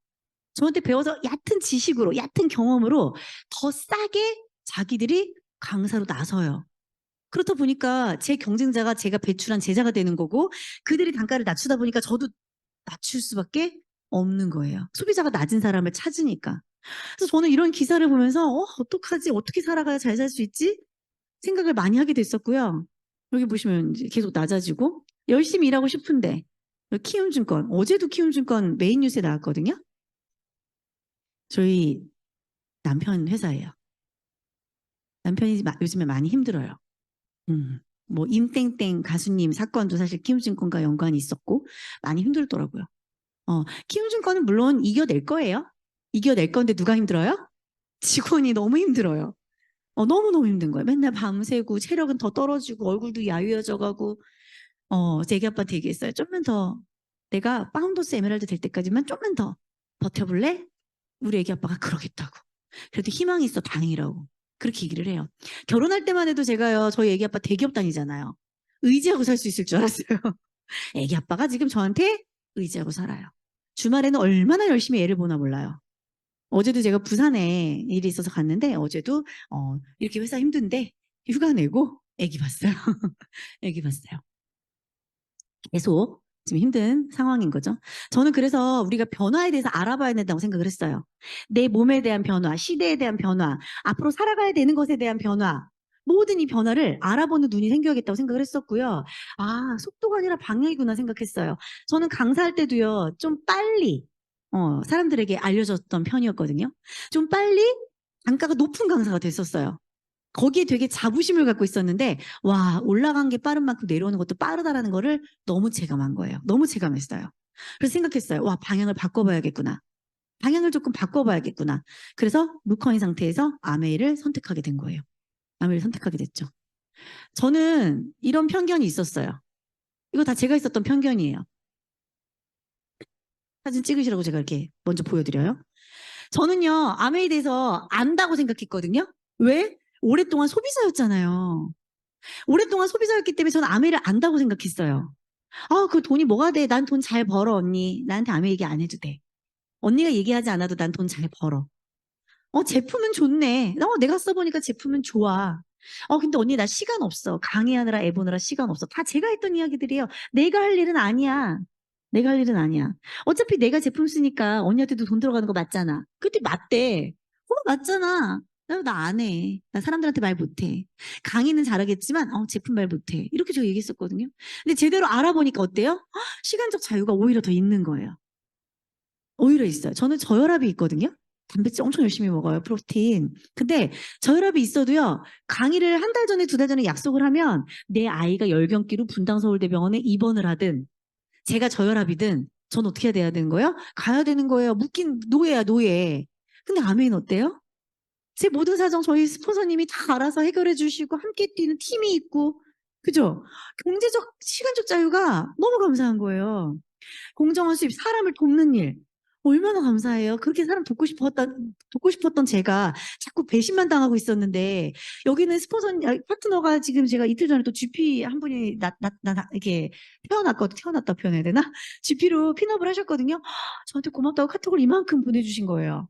얕은 지식으로, 얕은 경험으로 더 싸게 자기들이 강사로 나서요. 그렇다 보니까 제 경쟁자가 제가 배출한 제자가 되는 거고 그들이 단가를 낮추다 보니까 저도 낮출 수밖에 없는 거예요. 소비자가 낮은 사람을 찾으니까. 그래서 저는 이런 기사를 보면서 어떡하지? 어떻게 살아가야 잘 살 수 있지? 생각을 많이 하게 됐었고요. 여기 보시면 이제 계속 낮아지고 열심히 일하고 싶은데 키움증권 어제도 키움증권 메인 뉴스에 나왔거든요. 저희 남편 회사예요. 남편이 요즘에 많이 힘들어요. 뭐 임땡땡 가수님 사건도 사실 키움증권과 연관이 있었고 많이 힘들더라고요. 키움증권은 물론 이겨낼 거예요. 이겨낼 건데 누가 힘들어요? 직원이 너무 힘들어요. 너무너무 힘든 거예요. 맨날 밤새고 체력은 더 떨어지고 얼굴도 야위어져 가고 애기 아빠한테 얘기했어요. 좀만 더 내가 파운더스 에메랄드 될 때까지만 좀만 더 버텨볼래? 우리 애기 아빠가 그러겠다고. 그래도 희망이 있어 다행이라고. 그렇게 얘기를 해요. 결혼할 때만 해도 제가요. 저희 애기 아빠 대기업 다니잖아요. 의지하고 살 수 있을 줄 알았어요. 애기 아빠가 지금 저한테 의지하고 살아요. 주말에는 얼마나 열심히 애를 보나 몰라요. 어제도 제가 부산에 일이 있어서 갔는데 어제도 이렇게 회사 힘든데 휴가 내고 애기 봤어요. 애기 봤어요. 계속 지금 힘든 상황인 거죠. 저는 그래서 우리가 변화에 대해서 알아봐야 된다고 생각을 했어요. 내 몸에 대한 변화, 시대에 대한 변화, 앞으로 살아가야 되는 것에 대한 변화, 모든 이 변화를 알아보는 눈이 생겨야겠다고 생각을 했었고요. 아, 속도가 아니라 방향이구나 생각했어요. 저는 강사할 때도요, 좀 빨리 사람들에게 알려줬던 편이었거든요. 좀 빨리 단가가 높은 강사가 됐었어요. 거기에 되게 자부심을 갖고 있었는데 와, 올라간 게 빠른 만큼 내려오는 것도 빠르다라는 거를 너무 체감한 거예요. 너무 체감했어요. 그래서 생각했어요. 와, 방향을 바꿔봐야겠구나. 방향을 조금 바꿔봐야겠구나. 그래서 루커인 상태에서 아메이를 선택하게 된 거예요. 아메이를 선택하게 됐죠. 저는 이런 편견이 있었어요. 이거 다 제가 있었던 편견이에요. 사진 찍으시라고 제가 이렇게 먼저 보여드려요. 저는요, 아메이에 대해서 안다고 생각했거든요. 왜? 오랫동안 소비자였잖아요. 오랫동안 소비자였기 때문에 저는 아메이를 안다고 생각했어요. 아, 그 돈이 뭐가 돼? 난 돈 잘 벌어, 언니. 나한테 아메이 얘기 안 해도 돼. 언니가 얘기하지 않아도 난 돈 잘 벌어. 제품은 좋네. 내가 써보니까 제품은 좋아. 근데 언니 나 시간 없어. 강의하느라 애 보느라 시간 없어. 다 제가 했던 이야기들이에요. 내가 할 일은 아니야. 내가 할 일은 아니야. 어차피 내가 제품 쓰니까 언니한테도 돈 들어가는 거 맞잖아. 그때 맞대. 맞잖아. 나 안 해. 나 사람들한테 말 못해. 강의는 잘하겠지만 제품 말 못해. 이렇게 제가 얘기했었거든요. 근데 제대로 알아보니까 어때요? 시간적 자유가 오히려 더 있는 거예요. 오히려 있어요. 저는 저혈압이 있거든요. 단백질 엄청 열심히 먹어요. 프로틴. 근데 저혈압이 있어도요. 강의를 한 달 전에 두 달 전에 약속을 하면 내 아이가 열경기로 분당서울대병원에 입원을 하든 제가 저혈압이든 전 어떻게 해야 되는 거예요? 가야 되는 거예요. 묶인 노예야 노예. 근데 아메이는 어때요? 제 모든 사정 저희 스폰서님이 다 알아서 해결해 주시고 함께 뛰는 팀이 있고 그죠? 경제적 시간적 자유가 너무 감사한 거예요. 공정한 수입, 사람을 돕는 일. 얼마나 감사해요. 그렇게 사람 돕고 싶었던 제가 자꾸 배신만 당하고 있었는데, 여기는 파트너가 지금 제가 이틀 전에 또 GP 한 분이 이렇게 태어났다 표현해야 되나? GP로 핀업을 하셨거든요. 저한테 고맙다고 카톡을 이만큼 보내주신 거예요.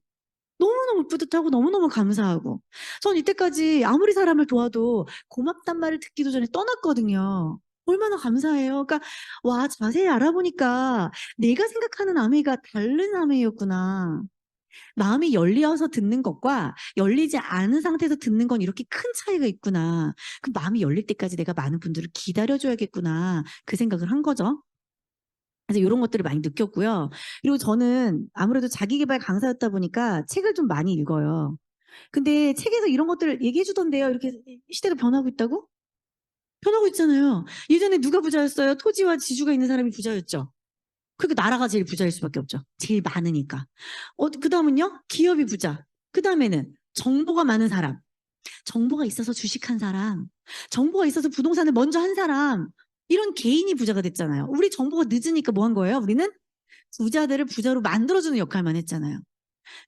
너무너무 뿌듯하고 너무너무 감사하고. 전 이때까지 아무리 사람을 도와도 고맙단 말을 듣기도 전에 떠났거든요. 얼마나 감사해요. 그러니까 와, 자세히 알아보니까 내가 생각하는 아메이가 다른 아메이였구나. 마음이 열려서 듣는 것과 열리지 않은 상태에서 듣는 건 이렇게 큰 차이가 있구나. 그 마음이 열릴 때까지 내가 많은 분들을 기다려줘야겠구나. 그 생각을 한 거죠. 그래서 이런 것들을 많이 느꼈고요. 그리고 저는 아무래도 자기계발 강사였다 보니까 책을 좀 많이 읽어요. 근데 책에서 이런 것들을 얘기해 주던데요. 이렇게 시대가 변하고 있다고? 변하고 있잖아요. 예전에 누가 부자였어요? 토지와 지주가 있는 사람이 부자였죠. 그러니까 나라가 제일 부자일 수밖에 없죠. 제일 많으니까. 그 다음은요? 기업이 부자. 그 다음에는 정보가 많은 사람. 정보가 있어서 주식한 사람. 정보가 있어서 부동산을 먼저 한 사람. 이런 개인이 부자가 됐잖아요. 우리 정보가 늦으니까 뭐 한 거예요? 우리는 부자들을 부자로 만들어주는 역할만 했잖아요.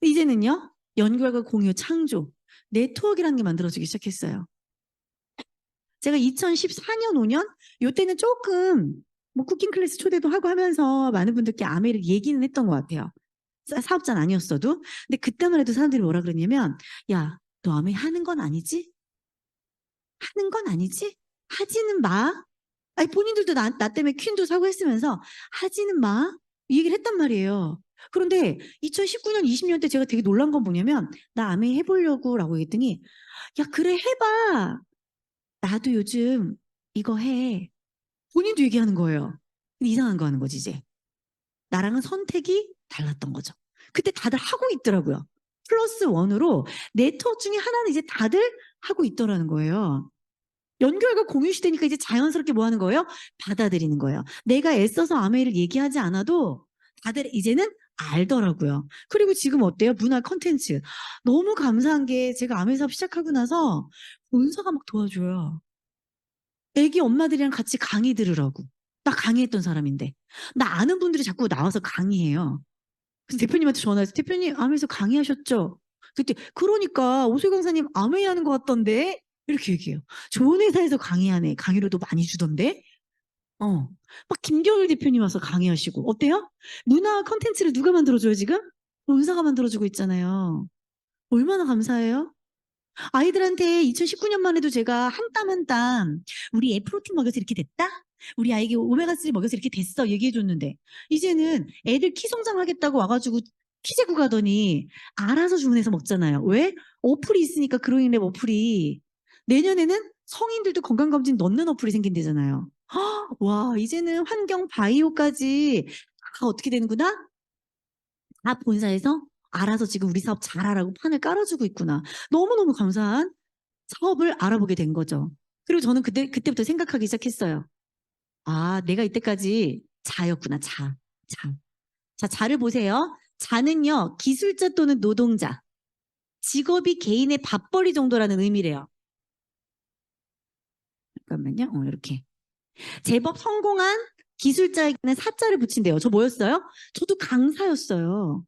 이제는요, 연결과 공유, 창조, 네트워크라는 게 만들어지기 시작했어요. 제가 2014년, 5년, 요때는 조금 뭐 쿠킹 클래스 초대도 하고 하면서 많은 분들께 아메이를 얘기는 했던 것 같아요. 사업자는 아니었어도. 근데 그때만 해도 사람들이 뭐라 그러냐면, 야, 너 아메이 하는 건 아니지? 하는 건 아니지? 하지는 마. 아니, 본인들도 나 때문에 퀸도 사고 했으면서 하지는 마. 이 얘기를 했단 말이에요. 그런데 2019년, 20년 때 제가 되게 놀란 건 뭐냐면 나 아메이 해보려고 라고 했더니 야, 그래 해봐. 나도 요즘 이거 해. 본인도 얘기하는 거예요. 근데 이상한 거 하는 거지 이제. 나랑은 선택이 달랐던 거죠. 그때 다들 하고 있더라고요. 플러스 원으로 네트워크 중에 하나는 이제 다들 하고 있더라는 거예요. 연결과 공유 시대니까 이제 자연스럽게 뭐 하는 거예요? 받아들이는 거예요. 내가 애써서 아메이를 얘기하지 않아도 다들 이제는 알더라고요. 그리고 지금 어때요? 문화 컨텐츠. 너무 감사한 게 제가 아메이 사업 시작하고 나서 본사가 막 도와줘요. 애기 엄마들이랑 같이 강의 들으라고. 나 강의했던 사람인데. 나 아는 분들이 자꾸 나와서 강의해요. 그래서 대표님한테 전화해서 대표님 아메이에서 강의하셨죠? 그때 그러니까 오수희 강사님 아메이 하는 것 같던데 이렇게 얘기해요. 좋은 회사에서 강의하네. 강의료도 많이 주던데. 막 김경일 대표님 와서 강의하시고 어때요? 문화 컨텐츠를 누가 만들어줘요 지금? 본사가 만들어주고 있잖아요. 얼마나 감사해요? 아이들한테 2019년만 해도 제가 한 땀 한 땀 우리 애 프로틴 먹여서 이렇게 됐다? 우리 아이에게 오메가3 먹여서 이렇게 됐어. 얘기해줬는데. 이제는 애들 키 성장하겠다고 와가지고 키 재고 가더니 알아서 주문해서 먹잖아요. 왜? 어플이 있으니까 그로인랩 어플이. 내년에는 성인들도 건강검진 넣는 어플이 생긴대잖아요. 와, 이제는 환경 바이오까지 다 어떻게 되는구나? 다 본사에서 알아서 지금 우리 사업 잘하라고 판을 깔아주고 있구나. 너무너무 감사한 사업을 알아보게 된 거죠. 그리고 저는 그때부터 생각하기 시작했어요. 아, 내가 이때까지 자였구나, 자. 자. 자, 자를 보세요. 자는요, 기술자 또는 노동자, 직업이 개인의 밥벌이 정도라는 의미래요. 잠깐만요. 이렇게. 제법 성공한 기술자에게는 사자를 붙인대요. 저 뭐였어요? 저도 강사였어요.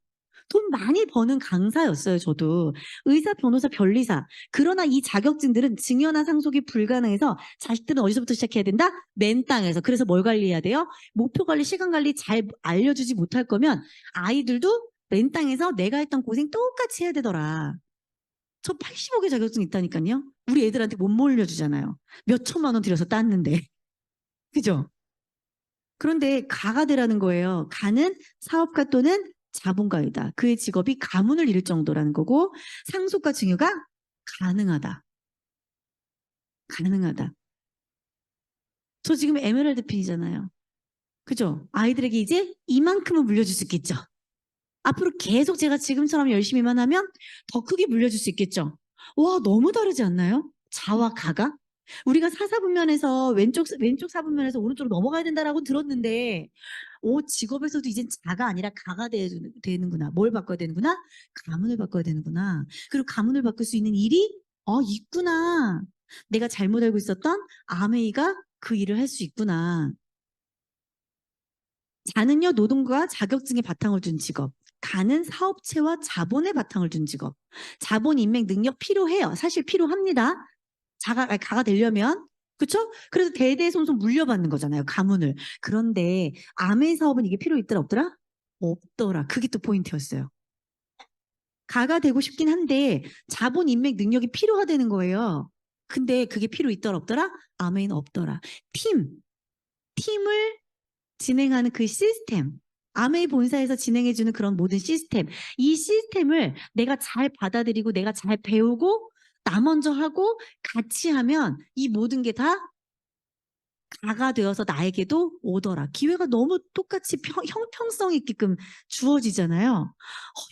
돈 많이 버는 강사였어요, 저도. 의사, 변호사, 변리사. 그러나 이 자격증들은 증여나 상속이 불가능해서 자식들은 어디서부터 시작해야 된다? 맨 땅에서. 그래서 뭘 관리해야 돼요? 목표 관리, 시간 관리 잘 알려주지 못할 거면 아이들도 맨 땅에서 내가 했던 고생 똑같이 해야 되더라. 저 80억의 자격증 있다니까요. 우리 애들한테 못 몰려주잖아요. 몇 천만 원 들여서 땄는데. 그죠? 그런데 가가 되라는 거예요. 가는 사업가 또는 자본가이다. 그의 직업이 가문을 이룰 정도라는 거고 상속과 증여가 가능하다. 가능하다. 저 지금 에메랄드 핀이잖아요. 그죠? 아이들에게 이제 이만큼은 물려줄 수 있겠죠. 앞으로 계속 제가 지금처럼 열심히만 하면 더 크게 물려줄 수 있겠죠. 와, 너무 다르지 않나요? 자와 가가? 우리가 사사분면에서 왼쪽 사분면에서 오른쪽으로 넘어가야 된다라고 들었는데 직업에서도 이젠 자가 아니라 가가 되는구나. 뭘 바꿔야 되는구나? 가문을 바꿔야 되는구나. 그리고 가문을 바꿀 수 있는 일이 있구나. 내가 잘못 알고 있었던 아메이가 그 일을 할 수 있구나. 자는요, 노동과 자격증의 바탕을 둔 직업. 가는 사업체와 자본의 바탕을 둔 직업. 자본, 인맥, 능력 필요해요. 사실 필요합니다. 가가 되려면. 그쵸? 그래서 대대손손 물려받는 거잖아요. 가문을. 그런데 아메 사업은 이게 필요 있더라 없더라? 없더라. 그게 또 포인트였어요. 가가 되고 싶긴 한데 자본, 인맥, 능력이 필요하다는 거예요. 근데 그게 필요 있더라 없더라? 아메는 없더라. 팀을 진행하는 그 시스템, 아메이 본사에서 진행해주는 그런 모든 시스템, 이 시스템을 내가 잘 받아들이고 내가 잘 배우고 나 먼저 하고 같이 하면 이 모든 게 다 가가 되어서 나에게도 오더라. 기회가 너무 똑같이 형평성 있게끔 주어지잖아요.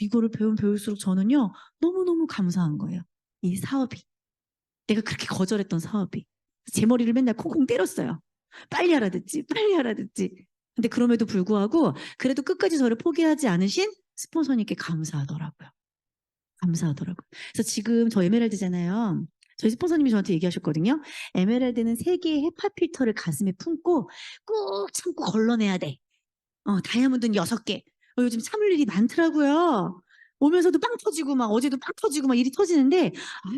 이거를 배우면 배울수록 저는요, 너무너무 감사한 거예요. 이 사업이. 내가 그렇게 거절했던 사업이. 제 머리를 맨날 콩콩 때렸어요. 빨리 알아듣지, 빨리 알아듣지. 근데 그럼에도 불구하고 그래도 끝까지 저를 포기하지 않으신 스폰서님께 감사하더라고요. 감사하더라고요. 그래서 지금 저 에메랄드잖아요. 저희 스폰서님이 저한테 얘기하셨거든요. 에메랄드는 3개의 헤파 필터를 가슴에 품고 꾹 참고 걸러내야 돼. 다이아몬드는 6개. 요즘 참을 일이 많더라고요. 오면서도 빵 터지고 막 어제도 빵 터지고 막 일이 터지는데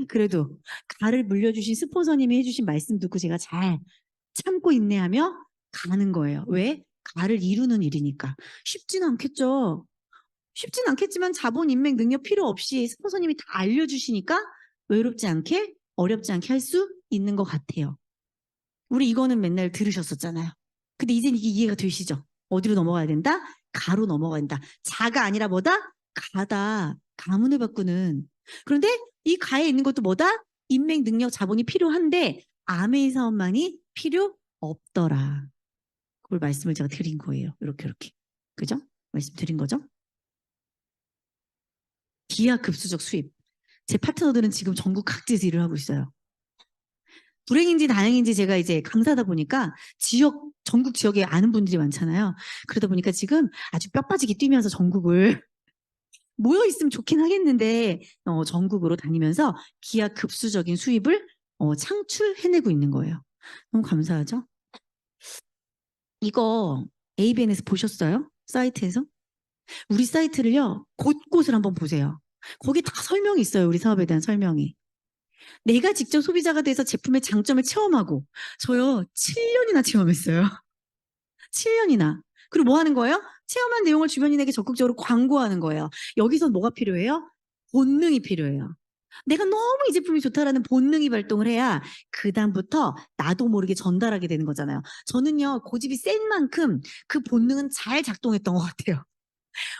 그래도 가를 물려주신 스폰서님이 해주신 말씀 듣고 제가 잘 참고 인내하며 가는 거예요. 왜? 가를 이루는 일이니까. 쉽지는 않겠죠. 쉽진 않겠지만 자본, 인맥, 능력 필요 없이 스폰서님이 다 알려주시니까 외롭지 않게 어렵지 않게 할 수 있는 것 같아요. 우리 이거는 맨날 들으셨었잖아요. 근데 이젠 이게 이해가 되시죠? 어디로 넘어가야 된다? 가로 넘어가야 된다. 자가 아니라 뭐다? 가다. 가문을 바꾸는. 그런데 이 가에 있는 것도 뭐다? 인맥, 능력, 자본이 필요한데 아메이 사업만이 필요 없더라. 그걸 말씀을 제가 드린 거예요. 이렇게. 그죠? 말씀드린 거죠? 기하급수적 수입. 제 파트너들은 지금 전국 각지에서 일을 하고 있어요. 불행인지 다행인지 제가 이제 강사다 보니까 전국 지역에 아는 분들이 많잖아요. 그러다 보니까 지금 아주 뼈 빠지게 뛰면서 전국을 모여 있으면 좋긴 하겠는데 전국으로 다니면서 기하급수적인 수입을 창출해내고 있는 거예요. 너무 감사하죠? 이거 ABN에서 보셨어요? 사이트에서? 우리 사이트를요, 곳곳을 한번 보세요. 거기 다 설명이 있어요. 우리 사업에 대한 설명이. 내가 직접 소비자가 돼서 제품의 장점을 체험하고, 저요, 7년이나 체험했어요. 7년이나. 그리고 뭐 하는 거예요? 체험한 내용을 주변인에게 적극적으로 광고하는 거예요. 여기서 뭐가 필요해요? 본능이 필요해요. 내가 너무 이 제품이 좋다라는 본능이 발동을 해야 그다음부터 나도 모르게 전달하게 되는 거잖아요. 저는요, 고집이 센 만큼 그 본능은 잘 작동했던 것 같아요.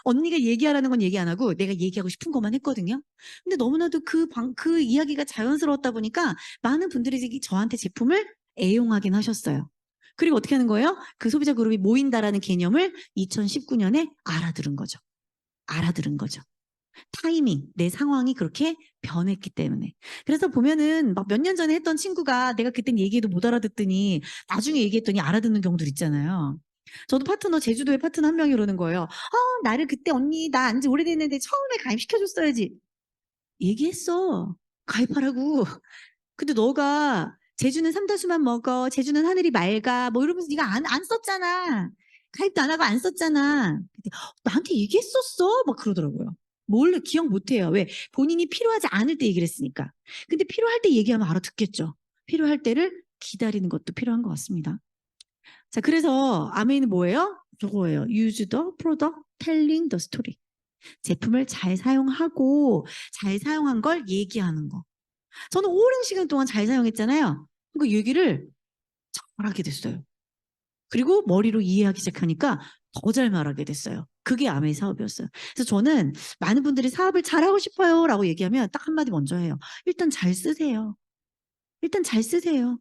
언니가 얘기하라는 건 얘기 안 하고 내가 얘기하고 싶은 것만 했거든요. 근데 너무나도 그 이야기가 자연스러웠다 보니까 많은 분들이 저한테 제품을 애용하긴 하셨어요. 그리고 어떻게 하는 거예요? 그 소비자 그룹이 모인다라는 개념을 2019년에 알아들은 거죠. 알아들은 거죠. 타이밍, 내 상황이 그렇게 변했기 때문에. 그래서 보면은 막 몇 년 전에 했던 친구가 내가 그땐 얘기해도 못 알아듣더니 나중에 얘기했더니 알아듣는 경우들 있잖아요. 저도 파트너, 제주도에 파트너 한 명이 그러는 거예요. 나를 그때 언니 나 안지 오래됐는데 처음에 가입시켜줬어야지. 얘기했어. 가입하라고. 근데 너가 제주는 삼다수만 먹어. 제주는 하늘이 맑아. 뭐 이러면서 네가 안 썼잖아. 가입도 안 하고 안 썼잖아. 근데 나한테 얘기했었어. 막 그러더라고요. 몰래 기억 못해요. 왜? 본인이 필요하지 않을 때 얘기를 했으니까. 근데 필요할 때 얘기하면 알아듣겠죠. 필요할 때를 기다리는 것도 필요한 것 같습니다. 자, 그래서 아메이는 뭐예요? 저거예요. Use the product, telling the story. 제품을 잘 사용하고 잘 사용한 걸 얘기하는 거. 저는 오랜 시간 동안 잘 사용했잖아요. 그 얘기를 잘하게 됐어요. 그리고 머리로 이해하기 시작하니까 더 잘 말하게 됐어요. 그게 아메이 사업이었어요. 그래서 저는 많은 분들이 사업을 잘하고 싶어요 라고 얘기하면 딱 한마디 먼저 해요. 일단 잘 쓰세요. 일단 잘 쓰세요.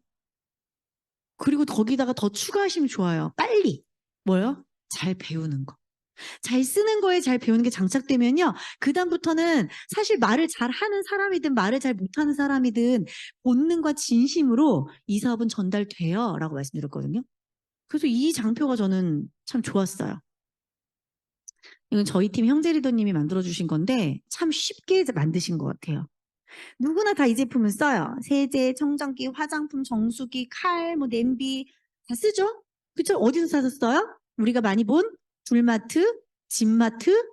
그리고 거기다가 더 추가하시면 좋아요. 빨리. 뭐요? 잘 배우는 거. 잘 쓰는 거에 잘 배우는 게 장착되면요. 그다음부터는 사실 말을 잘하는 사람이든 말을 잘 못하는 사람이든 본능과 진심으로 이 사업은 전달돼요. 라고 말씀드렸거든요. 그래서 이 장표가 저는 참 좋았어요. 이건 저희 팀 형제 리더님이 만들어주신 건데 참 쉽게 만드신 것 같아요. 누구나 다 이 제품을 써요. 세제, 청정기, 화장품, 정수기, 칼, 뭐 냄비 다 쓰죠? 그쵸? 어디서 사서 써요? 우리가 많이 본 불마트, 집마트,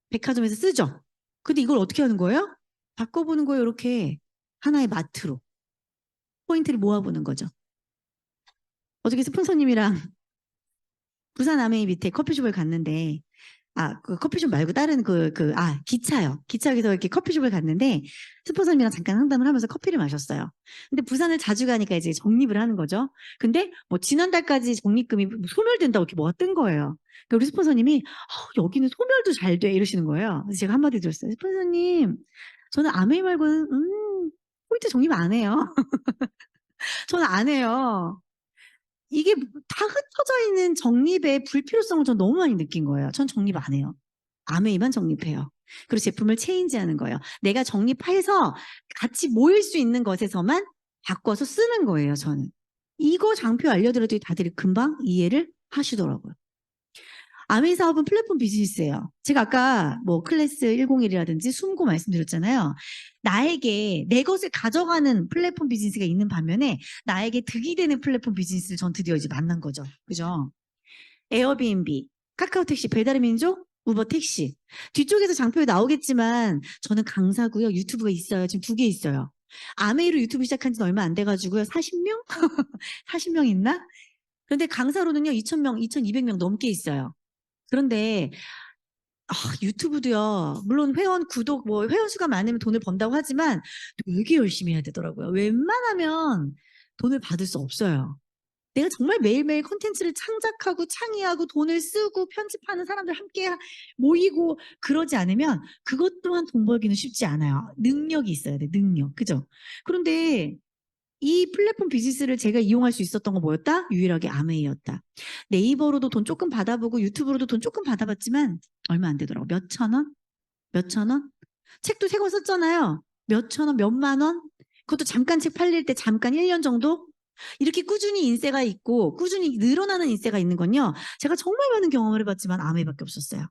백화점에서 쓰죠? 근데 이걸 어떻게 하는 거예요? 바꿔보는 거예요. 이렇게 하나의 마트로. 포인트를 모아보는 거죠. 어저께 스폰서님이랑 부산 아메이 밑에 커피숍을 갔는데 그 커피숍 말고 다른 기차요. 기차역에서 이렇게 커피숍을 갔는데 스폰서님이랑 잠깐 상담을 하면서 커피를 마셨어요. 근데 부산을 자주 가니까 이제 적립을 하는 거죠. 근데 뭐 지난달까지 적립금이 소멸된다고 이렇게 뭐가 뜬 거예요. 그러니까 우리 스폰서님이 여기는 소멸도 잘 돼 이러시는 거예요. 그래서 제가 한마디 드렸어요. 스폰서님, 저는 아메이 말고는 포인트 적립 안 해요. 저는 안 해요. 이게 다 흩어져 있는 적립의 불필요성을 전 너무 많이 느낀 거예요. 전 적립 안 해요. 아메이만 적립해요. 그리고 제품을 체인지하는 거예요. 내가 적립해서 같이 모일 수 있는 것에서만 바꿔서 쓰는 거예요, 저는. 이거 장표 알려드려도 다들 금방 이해를 하시더라고요. 아메이 사업은 플랫폼 비즈니스예요. 제가 아까 뭐 클래스 101이라든지 숨고 말씀드렸잖아요. 나에게 내 것을 가져가는 플랫폼 비즈니스가 있는 반면에 나에게 득이 되는 플랫폼 비즈니스를 전 드디어 이제 만난 거죠. 그죠? 에어비앤비, 카카오택시, 배달의민족, 우버택시. 뒤쪽에서 장표에 나오겠지만 저는 강사고요. 유튜브가 있어요. 지금 2개 있어요. 아메이로 유튜브 시작한 지는 얼마 안 돼가지고요. 40명? 40명 있나? 그런데 강사로는요. 2,000명, 2,200명 넘게 있어요. 그런데 유튜브도요. 물론 회원 구독 뭐 회원 수가 많으면 돈을 번다고 하지만 되게 열심히 해야 되더라고요. 웬만하면 돈을 받을 수 없어요. 내가 정말 매일매일 콘텐츠를 창작하고 창의하고 돈을 쓰고 편집하는 사람들 함께 모이고 그러지 않으면 그것 또한 돈 벌기는 쉽지 않아요. 능력이 있어야 돼, 능력. 그죠? 그런데 이 플랫폼 비즈니스를 제가 이용할 수 있었던 건 뭐였다? 유일하게 아메이였다. 네이버로도 돈 조금 받아보고 유튜브로도 돈 조금 받아봤지만 얼마 안 되더라고. 몇 천 원? 몇 천 원? 책도 새 권 썼잖아요. 몇 천 원, 몇만 원? 그것도 잠깐 책 팔릴 때 잠깐 1년 정도? 이렇게 꾸준히 인세가 있고 꾸준히 늘어나는 인세가 있는 건요. 제가 정말 많은 경험을 해봤지만 아메이밖에 없었어요.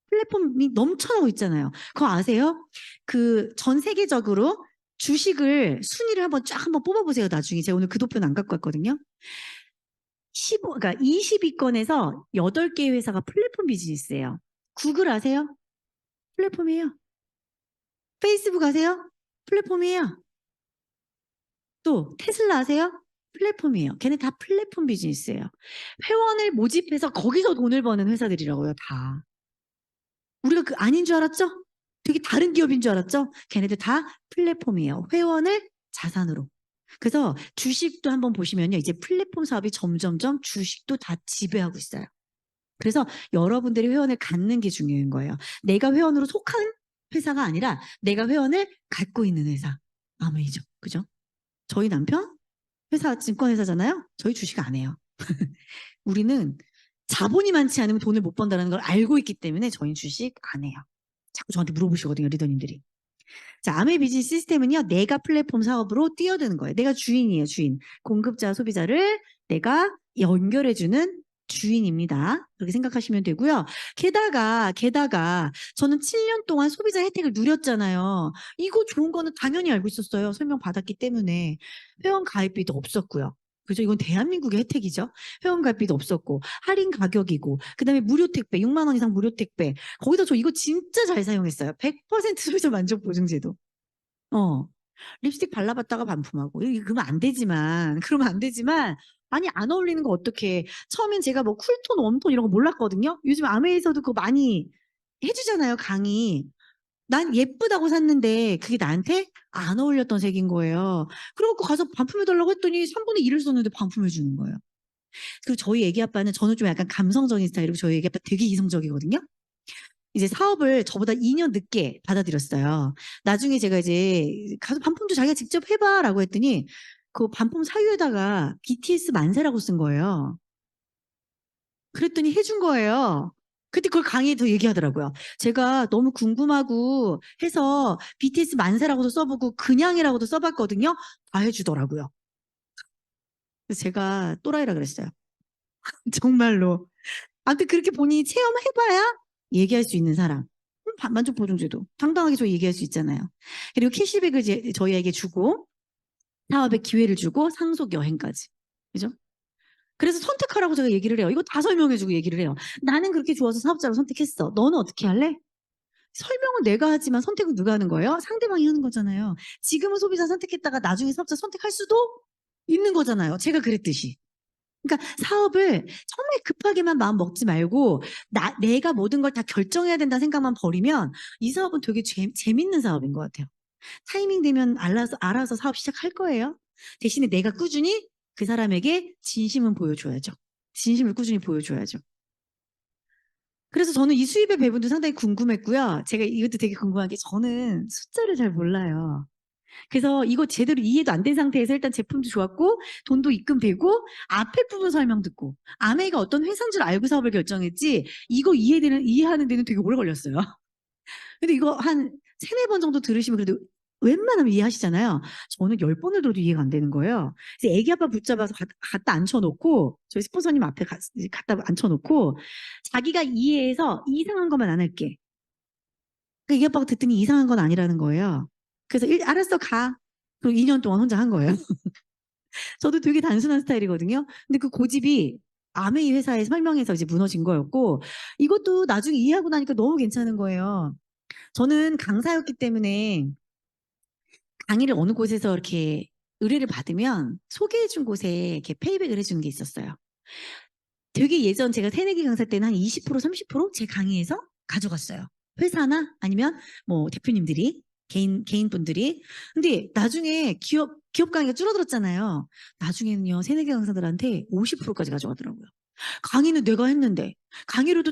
플랫폼이 넘쳐나고 있잖아요. 그거 아세요? 그 전 세계적으로 주식을 순위를 한번 뽑아보세요. 나중에 제가 오늘 그 도표는 안 갖고 왔거든요. 그러니까 20위권에서 8개 회사가 플랫폼 비즈니스예요. 구글 아세요? 플랫폼이에요. 페이스북 아세요? 플랫폼이에요. 또 테슬라 아세요? 플랫폼이에요. 걔네 다 플랫폼 비즈니스예요. 회원을 모집해서 거기서 돈을 버는 회사들이라고요. 다. 우리가 그 아닌 줄 알았죠? 되게 다른 기업인 줄 알았죠? 걔네들 다 플랫폼이에요. 회원을 자산으로. 그래서 주식도 한번 보시면요. 이제 플랫폼 사업이 점점점 주식도 다 지배하고 있어요. 그래서 여러분들이 회원을 갖는 게 중요한 거예요. 내가 회원으로 속한 회사가 아니라 내가 회원을 갖고 있는 회사. 아메이죠. 그죠? 저희 남편 회사 증권회사잖아요. 저희 주식 안 해요. 우리는 자본이 많지 않으면 돈을 못 번다는 걸 알고 있기 때문에 저희는 주식 안 해요. 자꾸 저한테 물어보시거든요. 리더님들이. 자, 아메 비즈니스 시스템은요. 내가 플랫폼 사업으로 뛰어드는 거예요. 내가 주인이에요. 주인. 공급자, 소비자를 내가 연결해주는 주인입니다. 그렇게 생각하시면 되고요. 게다가 저는 7년 동안 소비자 혜택을 누렸잖아요. 이거 좋은 거는 당연히 알고 있었어요. 설명 받았기 때문에. 회원 가입비도 없었고요. 그죠? 이건 대한민국의 혜택이죠. 회원 가입비도 없었고 할인 가격이고 그다음에 무료 택배 6만 원 이상 무료 택배. 거기다 저 이거 진짜 잘 사용했어요. 100% 소비자 만족 보증제도. 어. 립스틱 발라봤다가 반품하고. 그러면 안 되지만, 아니, 안 어울리는 거 어떡해. 처음엔 제가 뭐 쿨톤, 웜톤 이런 거 몰랐거든요. 요즘 아메에서도 그거 많이 해주잖아요, 강의. 난 예쁘다고 샀는데 그게 나한테 안 어울렸던 색인 거예요. 그래갖고 가서 반품해달라고 했더니 3분의 1을 썼는데 반품해주는 거예요. 그리고 저희 애기 아빠는 저는 좀 약간 감성적인 스타일이고 저희 애기 아빠 되게 이성적이거든요. 이제 사업을 저보다 2년 늦게 받아들였어요. 나중에 제가 이제 가서 반품도 자기가 직접 해봐라고 했더니 그 반품 사유에다가 BTS 만세라고 쓴 거예요. 그랬더니 해준 거예요. 그때 그걸 강의에서 얘기하더라고요. 제가 너무 궁금하고 해서 BTS 만세라고도 써보고 그냥이라고도 써봤거든요. 다 해주더라고요. 그래서 제가 또라이라 그랬어요. 정말로. 아무튼 그렇게 본인이 체험해봐야 얘기할 수 있는 사람. 만족 보증제도 당당하게 저희 얘기할 수 있잖아요. 그리고 캐시백을 이제 저희에게 주고 사업에 기회를 주고 상속 여행까지. 그죠? 그래서 선택하라고 제가 얘기를 해요. 이거 다 설명해주고 얘기를 해요. 나는 그렇게 좋아서 사업자로 선택했어. 너는 어떻게 할래? 설명은 내가 하지만 선택은 누가 하는 거예요? 상대방이 하는 거잖아요. 지금은 소비자 선택했다가 나중에 사업자 선택할 수도 있는 거잖아요. 제가 그랬듯이. 그러니까 사업을 정말 급하게만 마음 먹지 말고 내가 모든 걸 다 결정해야 된다는 생각만 버리면 이 사업은 되게 재밌는 사업인 것 같아요. 타이밍 되면 알아서 사업 시작할 거예요. 대신에 내가 꾸준히 그 사람에게 진심은 보여줘야죠. 진심을 꾸준히 보여줘야죠. 그래서 저는 이 수입의 배분도 상당히 궁금했고요. 제가 이것도 되게 궁금한 게 저는 숫자를 잘 몰라요. 그래서 이거 제대로 이해도 안 된 상태에서 일단 제품도 좋았고 돈도 입금되고 앞에 부분 설명 듣고 아메이가 어떤 회사인 줄 알고 사업을 결정했지 이거 이해하는 데는 되게 오래 걸렸어요. 근데 이거 한 세네 번 정도 들으시면 그래도 웬만하면 이해하시잖아요. 저는 10번을 들어도 이해가 안 되는 거예요. 그래서 애기 아빠 붙잡아서 갖다 앉혀놓고 저희 스폰서님 앞에 갖다 앉혀놓고 자기가 이해해서 이상한 것만 안 할게. 그 애기 아빠가 듣더니 이상한 건 아니라는 거예요. 그래서 알았어 가. 그리고 2년 동안 혼자 한 거예요. 저도 되게 단순한 스타일이거든요. 근데 그 고집이 아메이 회사에 설명해서 이제 무너진 거였고 이것도 나중에 이해하고 나니까 너무 괜찮은 거예요. 저는 강사였기 때문에 강의를 어느 곳에서 이렇게 의뢰를 받으면 소개해준 곳에 이렇게 페이백을 해주는 게 있었어요. 되게 예전 제가 새내기 강사 때는 한 20%, 30%제 강의에서 가져갔어요. 회사나 아니면 뭐 대표님들이 개인 분들이. 근데 나중에 기업 강의가 줄어들었잖아요. 나중에는요 새내기 강사들한테 50%까지 가져가더라고요. 강의는 내가 했는데 강의로도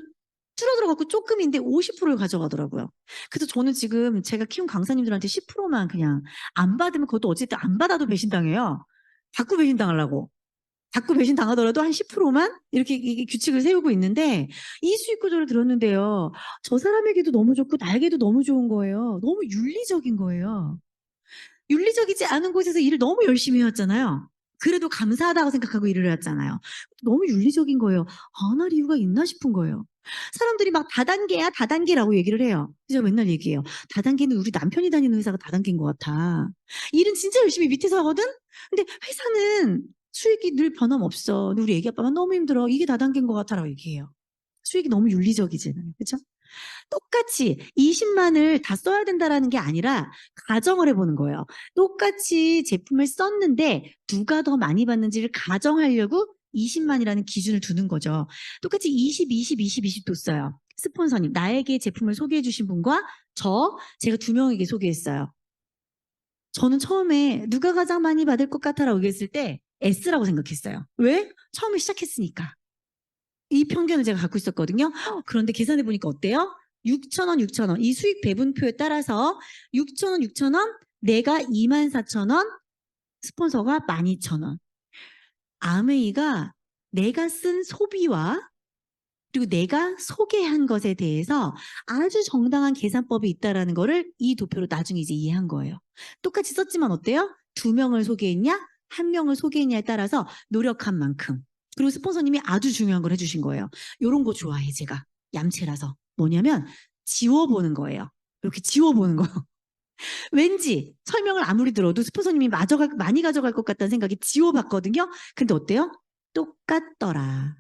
줄어들어갖고 조금인데 50%를 가져가더라고요. 그래서 저는 지금 제가 키운 강사님들한테 10%만 그냥 안 받으면 그것도 어쨌든 안 받아도 배신당해요. 자꾸 배신당하려고. 자꾸 배신당하더라도 한 10%만 이렇게 규칙을 세우고 있는데 이 수익 구조를 들었는데요. 저 사람에게도 너무 좋고 나에게도 너무 좋은 거예요. 너무 윤리적인 거예요. 윤리적이지 않은 곳에서 일을 너무 열심히 해왔잖아요. 그래도 감사하다고 생각하고 일을 해왔잖아요. 너무 윤리적인 거예요. 안 할 이유가 있나 싶은 거예요. 사람들이 막 다단계야, 다단계라고 얘기를 해요. 제가 맨날 얘기해요. 다단계는 우리 남편이 다니는 회사가 다단계인 것 같아. 일은 진짜 열심히 밑에서 하거든? 근데 회사는 수익이 늘 변함없어. 근데 우리 애기 아빠만 너무 힘들어. 이게 다단계인 것 같아라고 얘기해요. 수익이 너무 윤리적이잖아요. 그렇죠? 똑같이 20만을 다 써야 된다라는 게 아니라 가정을 해보는 거예요. 똑같이 제품을 썼는데 누가 더 많이 받는지를 가정하려고 20만이라는 기준을 두는 거죠. 똑같이 20, 20, 20, 20 뒀어요. 스폰서님, 나에게 제품을 소개해 주신 분과 제가 2명에게 소개했어요. 저는 처음에 누가 가장 많이 받을 것 같아라고 얘기했을 때 S라고 생각했어요. 왜? 처음에 시작했으니까. 이 편견을 제가 갖고 있었거든요. 그런데 계산해 보니까 어때요? 6,000원, 6,000원. 이 수익 배분표에 따라서 6,000원, 6,000원, 내가 24,000원, 스폰서가 12,000원. 아메이가 내가 쓴 소비와 그리고 내가 소개한 것에 대해서 아주 정당한 계산법이 있다라는 거를 이 도표로 나중에 이제 이해한 거예요. 똑같이 썼지만 어때요? 2명을 소개했냐? 1명을 소개했냐에 따라서 노력한 만큼. 그리고 스폰서님이 아주 중요한 걸 해주신 거예요. 이런 거 좋아해 제가. 얌체라서. 뭐냐면 지워보는 거예요. 이렇게 지워보는 거예요. 왠지 설명을 아무리 들어도 스폰서님이 많이 가져갈 것 같다는 생각이 지워봤거든요. 근데 어때요? 똑같더라.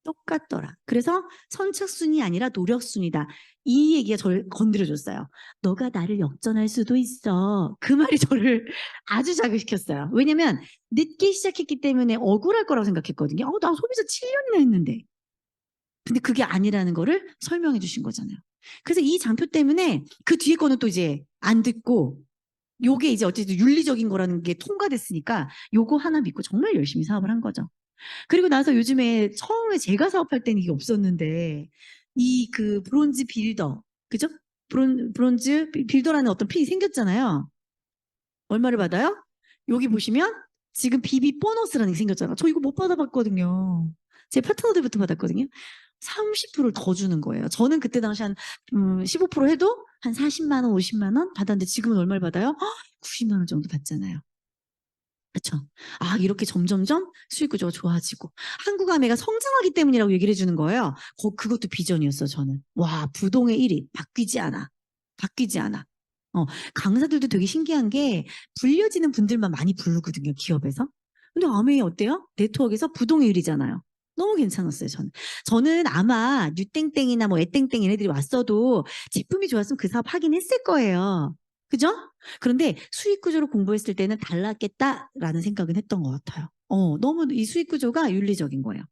똑같더라. 그래서 선착순이 아니라 노력순이다. 이 얘기가 저를 건드려줬어요. 너가 나를 역전할 수도 있어. 그 말이 저를 아주 자극시켰어요. 왜냐면 늦게 시작했기 때문에 억울할 거라고 생각했거든요. 나 소비자 7년이나 했는데. 근데 그게 아니라는 거를 설명해 주신 거잖아요. 그래서 이 장표 때문에 그 뒤에 거는 또 이제 안 듣고 요게 이제 어쨌든 윤리적인 거라는 게 통과됐으니까 요거 하나 믿고 정말 열심히 사업을 한 거죠. 그리고 나서 요즘에 처음에 제가 사업할 때는 이게 없었는데 이 그 브론즈 빌더 그죠? 브론즈 빌더라는 어떤 핀이 생겼잖아요. 얼마를 받아요? 여기 보시면 지금 비비 보너스라는 게 생겼잖아. 저 이거 못 받아봤거든요. 제 파트너들부터 받았거든요. 30%를 더 주는 거예요. 저는 그때 당시 한 15% 해도 한 40만 원, 50만 원 받았는데 지금은 얼마를 받아요? 90만 원 정도 받잖아요. 그렇죠. 이렇게 점점점 수익 구조가 좋아지고 한국아메가 성장하기 때문이라고 얘기를 해주는 거예요. 그것도 비전이었어 저는. 와 부동의 1위 바뀌지 않아. 바뀌지 않아. 강사들도 되게 신기한 게 불려지는 분들만 많이 부르거든요 기업에서. 근데 아메이 어때요? 네트워크에서 부동의 1위잖아요. 너무 괜찮았어요 저는. 저는 아마 뉴땡땡이나 뭐 애땡땡 얘네들이 왔어도 제품이 좋았으면 그 사업 하긴 했을 거예요. 그죠? 그런데 수익 구조를 공부했을 때는 달랐겠다라는 생각은 했던 것 같아요. 너무 이 수익 구조가 윤리적인 거예요.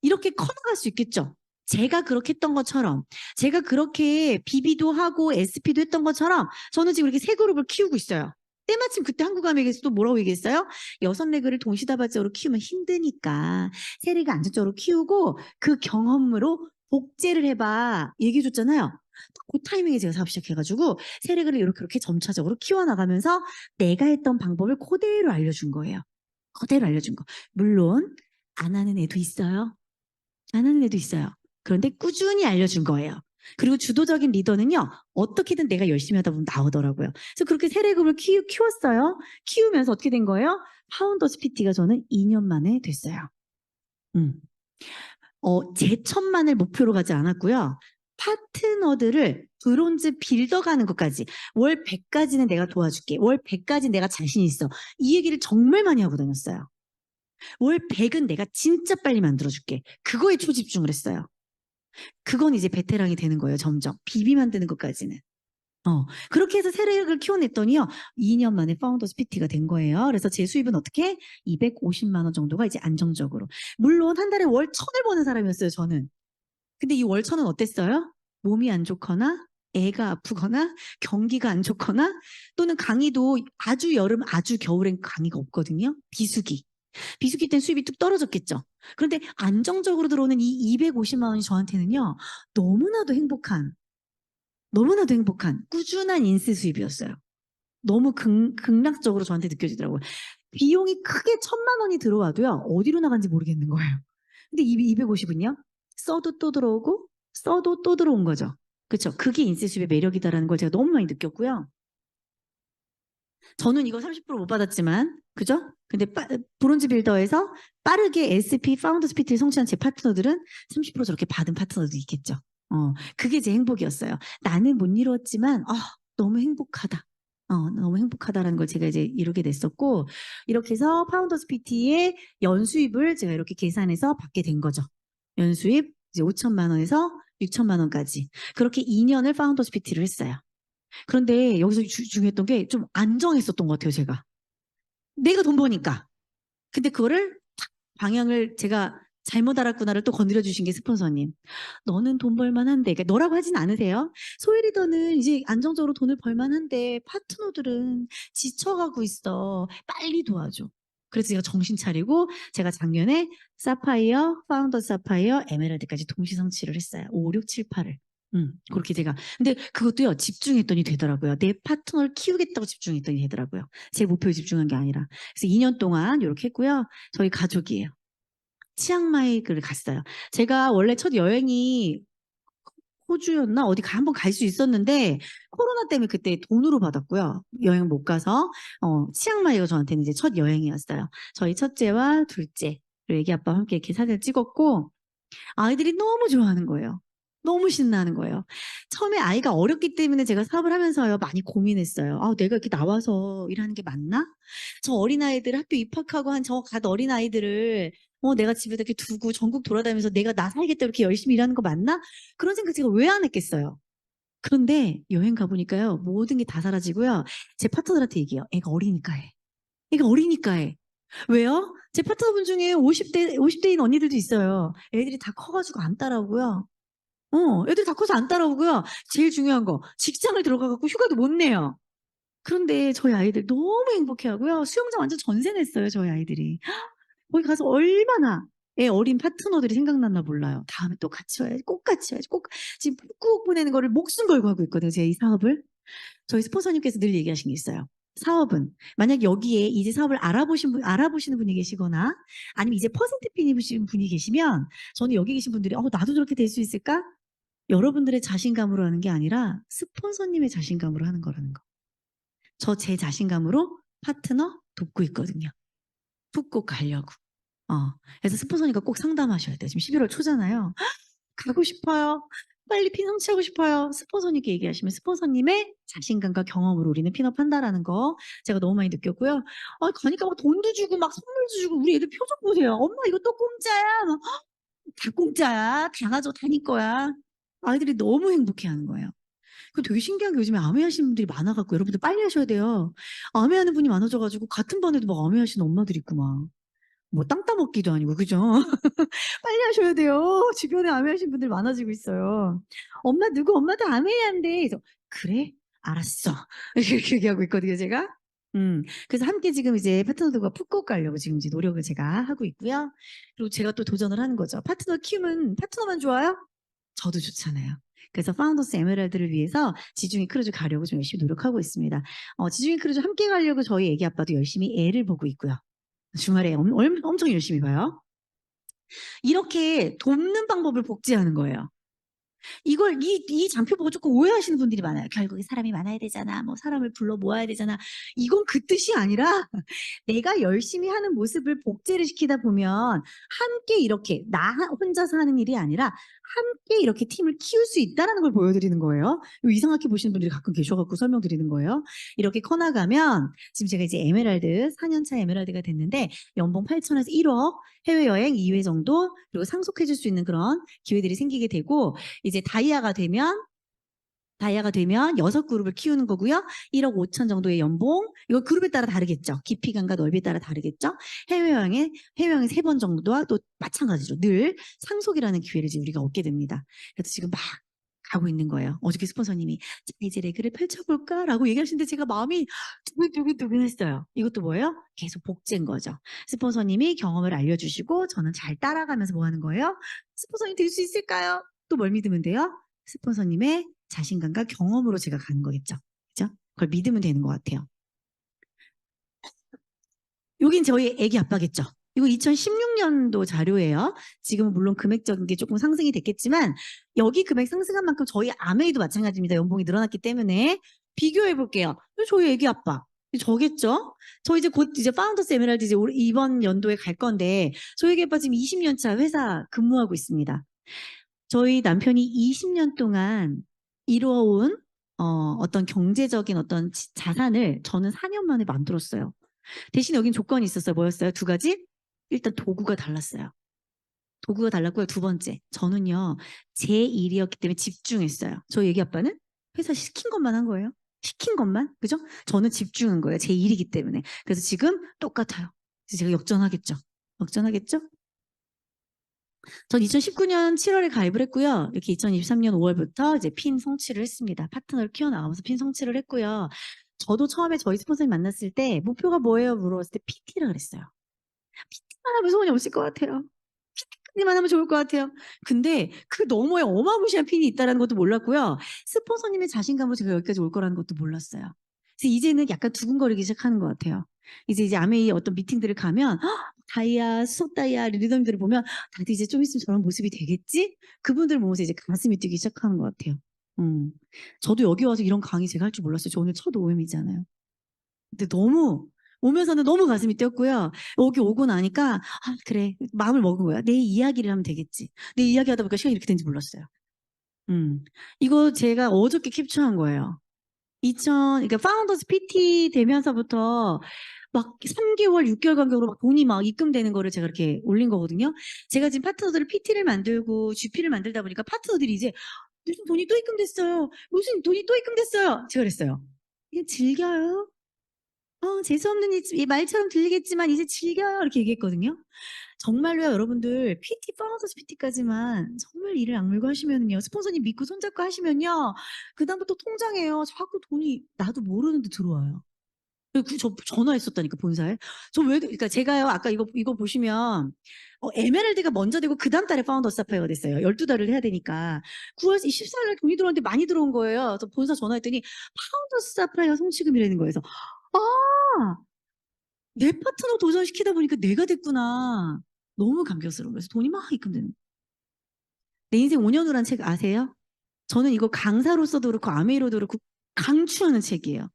이렇게 커나갈 수 있겠죠. 제가 그렇게 했던 것처럼, 제가 그렇게 BB도 하고 SP도 했던 것처럼 저는 지금 이렇게 세 그룹을 키우고 있어요. 때마침 그때 한국아메에게서도 뭐라고 얘기했어요? 6레그를 동시다발적으로 키우면 힘드니까 세 레그 안정적으로 키우고 그 경험으로 복제를 해봐 얘기해줬잖아요. 그 타이밍에 제가 사업 시작해가지고 세 레그를 이렇게 점차적으로 키워나가면서 내가 했던 방법을 그대로 알려준 거예요. 그대로 알려준 거. 물론 안 하는 애도 있어요. 안 하는 애도 있어요. 그런데 꾸준히 알려준 거예요. 그리고 주도적인 리더는요, 어떻게든 내가 열심히 하다 보면 나오더라고요. 그래서 그렇게 세례급을 키웠어요. 키우면서 어떻게 된 거예요? 파운더스 PT가 저는 2년 만에 됐어요. 제 천만을 목표로 가지 않았고요. 파트너들을 브론즈 빌더 가는 것까지 월 100까지는 내가 도와줄게. 월 100까지 내가 자신 있어. 이 얘기를 정말 많이 하고 다녔어요. 월 100은 내가 진짜 빨리 만들어줄게. 그거에 초집중을 했어요. 그건 이제 베테랑이 되는 거예요. 점점. 비비 만드는 것까지는. 그렇게 해서 세력을 키워냈더니요. 2년 만에 파운더스 PT가 된 거예요. 그래서 제 수입은 어떻게? 250만 원 정도가 이제 안정적으로. 물론 한 달에 월 1,000을 버는 사람이었어요. 저는. 근데 이 월 1,000은 어땠어요? 몸이 안 좋거나 애가 아프거나 경기가 안 좋거나 또는 강의도 아주 여름 아주 겨울엔 강의가 없거든요. 비수기. 비수기 땐 수입이 뚝 떨어졌겠죠. 그런데 안정적으로 들어오는 이 250만 원이 저한테는요. 너무나도 행복한 꾸준한 인세 수입이었어요. 너무 극락적으로 저한테 느껴지더라고요. 비용이 크게 1,000만 원이 들어와도요. 어디로 나간지 모르겠는 거예요. 근데 250은요. 써도 또 들어오고 써도 또 들어온 거죠. 그렇죠. 그게 인세 수입의 매력이다라는 걸 제가 너무 많이 느꼈고요. 저는 이거 30%못 받았지만, 그죠? 근데 브론즈 빌더에서 빠르게 SP 파운더 스피트를 성취한 제 파트너들은 30% 저렇게 받은 파트너도 있겠죠. 그게 제 행복이었어요. 나는 못 이루었지만, 너무 행복하다. 너무 행복하다라는 걸 제가 이제 이루게 됐었고, 이렇게 해서 파운더스 PT의 연수입을 제가 이렇게 계산해서 받게 된 거죠. 연수입 이제 5천만 원에서 6천만 원까지. 그렇게 2년을 파운더스 PT를 했어요. 그런데 여기서 중요했던 게 좀 안정했었던 것 같아요, 제가. 내가 돈 버니까. 근데 그거를 방향을 제가 잘못 알았구나를 또 건드려 주신 게 스폰서님. 너는 돈 벌만한데, 그러니까 너라고 하진 않으세요. 소위 리더는 이제 안정적으로 돈을 벌만한데 파트너들은 지쳐가고 있어. 빨리 도와줘. 그래서 제가 정신 차리고 제가 작년에 사파이어, 파운더 사파이어, 에메랄드까지 동시 성취를 했어요. 5, 6, 7, 8을. 그렇게 제가. 근데 그것도요, 집중했더니 되더라고요. 내 파트너를 키우겠다고 집중했더니 되더라고요. 제 목표에 집중한 게 아니라. 그래서 2년 동안 이렇게 했고요. 저희 가족이에요. 치앙마이를 갔어요. 제가 원래 첫 여행이 호주였나? 어디 한번 갈 수 있었는데 코로나 때문에 그때 돈으로 받았고요. 여행 못 가서 치앙마이가 저한테는 이제 첫 여행이었어요. 저희 첫째와 둘째 그리고 애기 아빠와 함께 이렇게 사진을 찍었고 아이들이 너무 좋아하는 거예요. 너무 신나는 거예요. 처음에 아이가 어렸기 때문에 제가 사업을 하면서요 많이 고민했어요. 아, 내가 이렇게 나와서 일하는 게 맞나? 저 어린아이들 학교 입학하고 한 저 갓 어린아이들을 내가 집에다 이렇게 두고 전국 돌아다니면서 내가 나 살겠다 이렇게 열심히 일하는 거 맞나? 그런 생각 제가 왜 안 했겠어요? 그런데 여행 가보니까요 모든 게 다 사라지고요. 제 파트너한테 얘기해요. 애가 어리니까 해. 애가 어리니까 해. 왜요? 제 파트너분 중에 50대인 언니들도 있어요. 애들이 다 커가지고 안 따라오고요. 애들이 다 커서 안 따라오고요. 제일 중요한 거, 직장을 들어가갖고 휴가도 못 내요. 그런데 저희 아이들 너무 행복해하고요. 수영장 완전 전세 냈어요, 저희 아이들이. 거기 가서 얼마나 애 어린 파트너들이 생각났나 몰라요. 다음에 또 같이 와야지, 꼭 같이 와야지, 꼭. 지금 꾹 보내는 거를 목숨 걸고 하고 있거든요, 제 이 사업을. 저희 스폰서님께서 늘 얘기하신 게 있어요. 사업은 만약 여기에 이제 사업을 알아보시는 분이 계시거나 아니면 이제 퍼센트 핀이신 분이 계시면 저는 여기 계신 분들이 나도 저렇게 될 수 있을까? 여러분들의 자신감으로 하는 게 아니라 스폰서님의 자신감으로 하는 거라는 거. 저 제 자신감으로 파트너 돕고 있거든요. 푹 꼭 가려고. 그래서 스폰서니까 꼭 상담하셔야 돼요. 지금 11월 초잖아요. 가고 싶어요. 빨리 핀 성취하고 싶어요. 스폰서님께 얘기하시면 스폰서님의 자신감과 경험으로 우리는 핀업한다라는 거 제가 너무 많이 느꼈고요. 가니까 막 돈도 주고 막 선물도 주고 우리 애들 표정 보세요. 엄마 이거 또 공짜야. 막, 다 공짜야. 다 가져 다닐 거야. 아이들이 너무 행복해하는 거예요. 그 되게 신기한 게 요즘에 암회하시는 분들이 많아갖고 여러분들 빨리 하셔야 돼요. 암회하는 분이 많아져가지고 같은 반에도 막 암회하시는 엄마들이 있고 막. 뭐 땅 따먹기도 아니고 그죠? 빨리 하셔야 돼요. 주변에 암회하신 분들 많아지고 있어요. 엄마도 암회해야 한대. 그래서 그래? 알았어. 이렇게 얘기하고 있거든요, 제가. 그래서 함께 지금 이제 파트너들과 푹꼭 가려고 지금 이제 노력을 제가 하고 있고요. 그리고 제가 또 도전을 하는 거죠. 파트너 키우면 파트너만 좋아요? 저도 좋잖아요. 그래서 파운더스 에메랄드를 위해서 지중해 크루즈 가려고 좀 열심히 노력하고 있습니다. 지중해 크루즈 함께 가려고 저희 애기 아빠도 열심히 애를 보고 있고요. 주말에 엄청 열심히 봐요. 이렇게 돕는 방법을 복제하는 거예요. 이걸 이 장표 보고 조금 오해하시는 분들이 많아요. 결국에 사람이 많아야 되잖아. 뭐 사람을 불러 모아야 되잖아. 이건 그 뜻이 아니라 내가 열심히 하는 모습을 복제를 시키다 보면 함께 이렇게 나 혼자서 하는 일이 아니라 함께 이렇게 팀을 키울 수 있다는 걸 보여드리는 거예요. 이상하게 보시는 분들이 가끔 계셔갖고 설명드리는 거예요. 이렇게 커나가면 지금 제가 이제 에메랄드 4년차 에메랄드가 됐는데 연봉 8천에서 1억 해외여행 2회 정도 그리고 상속해줄 수 있는 그런 기회들이 생기게 되고 이제 다이아가 되면 6그룹을 키우는 거고요. 1억 5천 정도의 연봉. 이거 그룹에 따라 다르겠죠. 깊이감과 넓이에 따라 다르겠죠. 해외여행에 3번 정도와 또 마찬가지로 늘 상속이라는 기회를 지금 우리가 얻게 됩니다. 그래서 지금 막 가고 있는 거예요. 어저께 스폰서님이 자, 이제 레그를 펼쳐볼까라고 얘기하시는데 제가 마음이 두근두근 했어요. 이것도 뭐예요? 계속 복제인 거죠. 스폰서님이 경험을 알려주시고 저는 잘 따라가면서 뭐 하는 거예요? 스폰서님 될 수 있을까요? 또 뭘 믿으면 돼요? 스폰서님의 자신감과 경험으로 제가 가는 거겠죠. 그죠? 그걸 믿으면 되는 것 같아요. 여긴 저희 애기 아빠겠죠. 이거 2016년도 자료예요. 지금은 물론 금액적인 게 조금 상승이 됐겠지만 여기 금액 상승한 만큼 저희 아메이도 마찬가지입니다. 연봉이 늘어났기 때문에 비교해 볼게요. 저희 애기 아빠. 저겠죠? 저 이제 곧 이제 파운더스 에메랄드 이제 이번 연도에 갈 건데 저희 애기 아빠 지금 20년 차 회사 근무하고 있습니다. 저희 남편이 20년 동안 이루어온 어떤 경제적인 어떤 자산을 저는 4년 만에 만들었어요. 대신 여긴 조건이 있었어요. 뭐였어요? 2가지? 일단 도구가 달랐어요. 도구가 달랐고요. 두 번째, 저는요, 제 일이었기 때문에 집중했어요. 저희 애기 아빠는 회사 시킨 것만 한 거예요. 시킨 것만. 그죠? 저는 집중한 거예요. 제 일이기 때문에. 그래서 지금 똑같아요. 그래서 제가 역전하겠죠. 역전하겠죠? 전 2019년 7월에 가입을 했고요. 이렇게 2023년 5월부터 이제 핀 성취를 했습니다. 파트너를 키워나가면서 핀 성취를 했고요. 저도 처음에 저희 스폰서님 만났을 때 목표가 뭐예요? 물어봤을 때 PT라 그랬어요. PT만 하면 소원이 없을 것 같아요. PT만 하면 좋을 것 같아요. 근데 그 너머에 어마무시한 핀이 있다는 것도 몰랐고요. 스폰서님의 자신감으로 제가 여기까지 올 거라는 것도 몰랐어요. 그래서 이제는 약간 두근거리기 시작하는 것 같아요. 이제 아메이 어떤 미팅들을 가면 다이아, 수석 다이아 리더님들을 보면 다들 이제 좀 있으면 저런 모습이 되겠지? 그분들 보면서 이제 가슴이 뛰기 시작하는 것 같아요. 저도 여기 와서 이런 강의 제가 할 줄 몰랐어요. 저 오늘 첫 OM이잖아요. 근데 너무 오면서는 너무 가슴이 뛰었고요. 여기 오고 나니까 그래 마음을 먹은 거야. 내 이야기를 하면 되겠지. 내 이야기 하다 보니까 시간이 이렇게 된지 몰랐어요. 이거 제가 어저께 캡처한 거예요. 그러니까 파운더스 PT 되면서부터 막 3개월, 6개월 간격으로 막 돈이 막 입금되는 거를 제가 이렇게 올린 거거든요. 제가 지금 파트너들을 PT를 만들고 GP를 만들다 보니까 파트너들이 이제 무슨 돈이 또 입금됐어요. 무슨 돈이 또 입금됐어요. 제가 그랬어요. 이게 즐겨요. 재수없는 이 말처럼 들리겠지만 이제 즐겨요. 이렇게 얘기했거든요. 정말로요, 여러분들 PT, 파운더스 PT까지만 정말 이를 악물고 하시면요, 스폰서님 믿고 손잡고 하시면요, 그다음부터 통장에요, 자꾸 돈이 나도 모르는데 들어와요. 저 전화했었다니까 본사에. 그러니까 제가요 아까 이거 보시면 에메랄드가 먼저 되고 그 다음 달에 파운더스 사파이어가 됐어요. 12달을 해야 되니까. 9월 14일 날 돈이 들어왔는데 많이 들어온 거예요. 그래서 본사 전화했더니 파운더스 사파이어 송치금이라는 거예요. 그래서 아, 내 파트너 도전시키다 보니까 내가 됐구나. 너무 감격스러운 거예요. 그래서 돈이 막 입금되는. 내 인생 5년 후란 책 아세요? 저는 이거 강사로서도 그렇고 아메이로도 그렇고 강추하는 책이에요.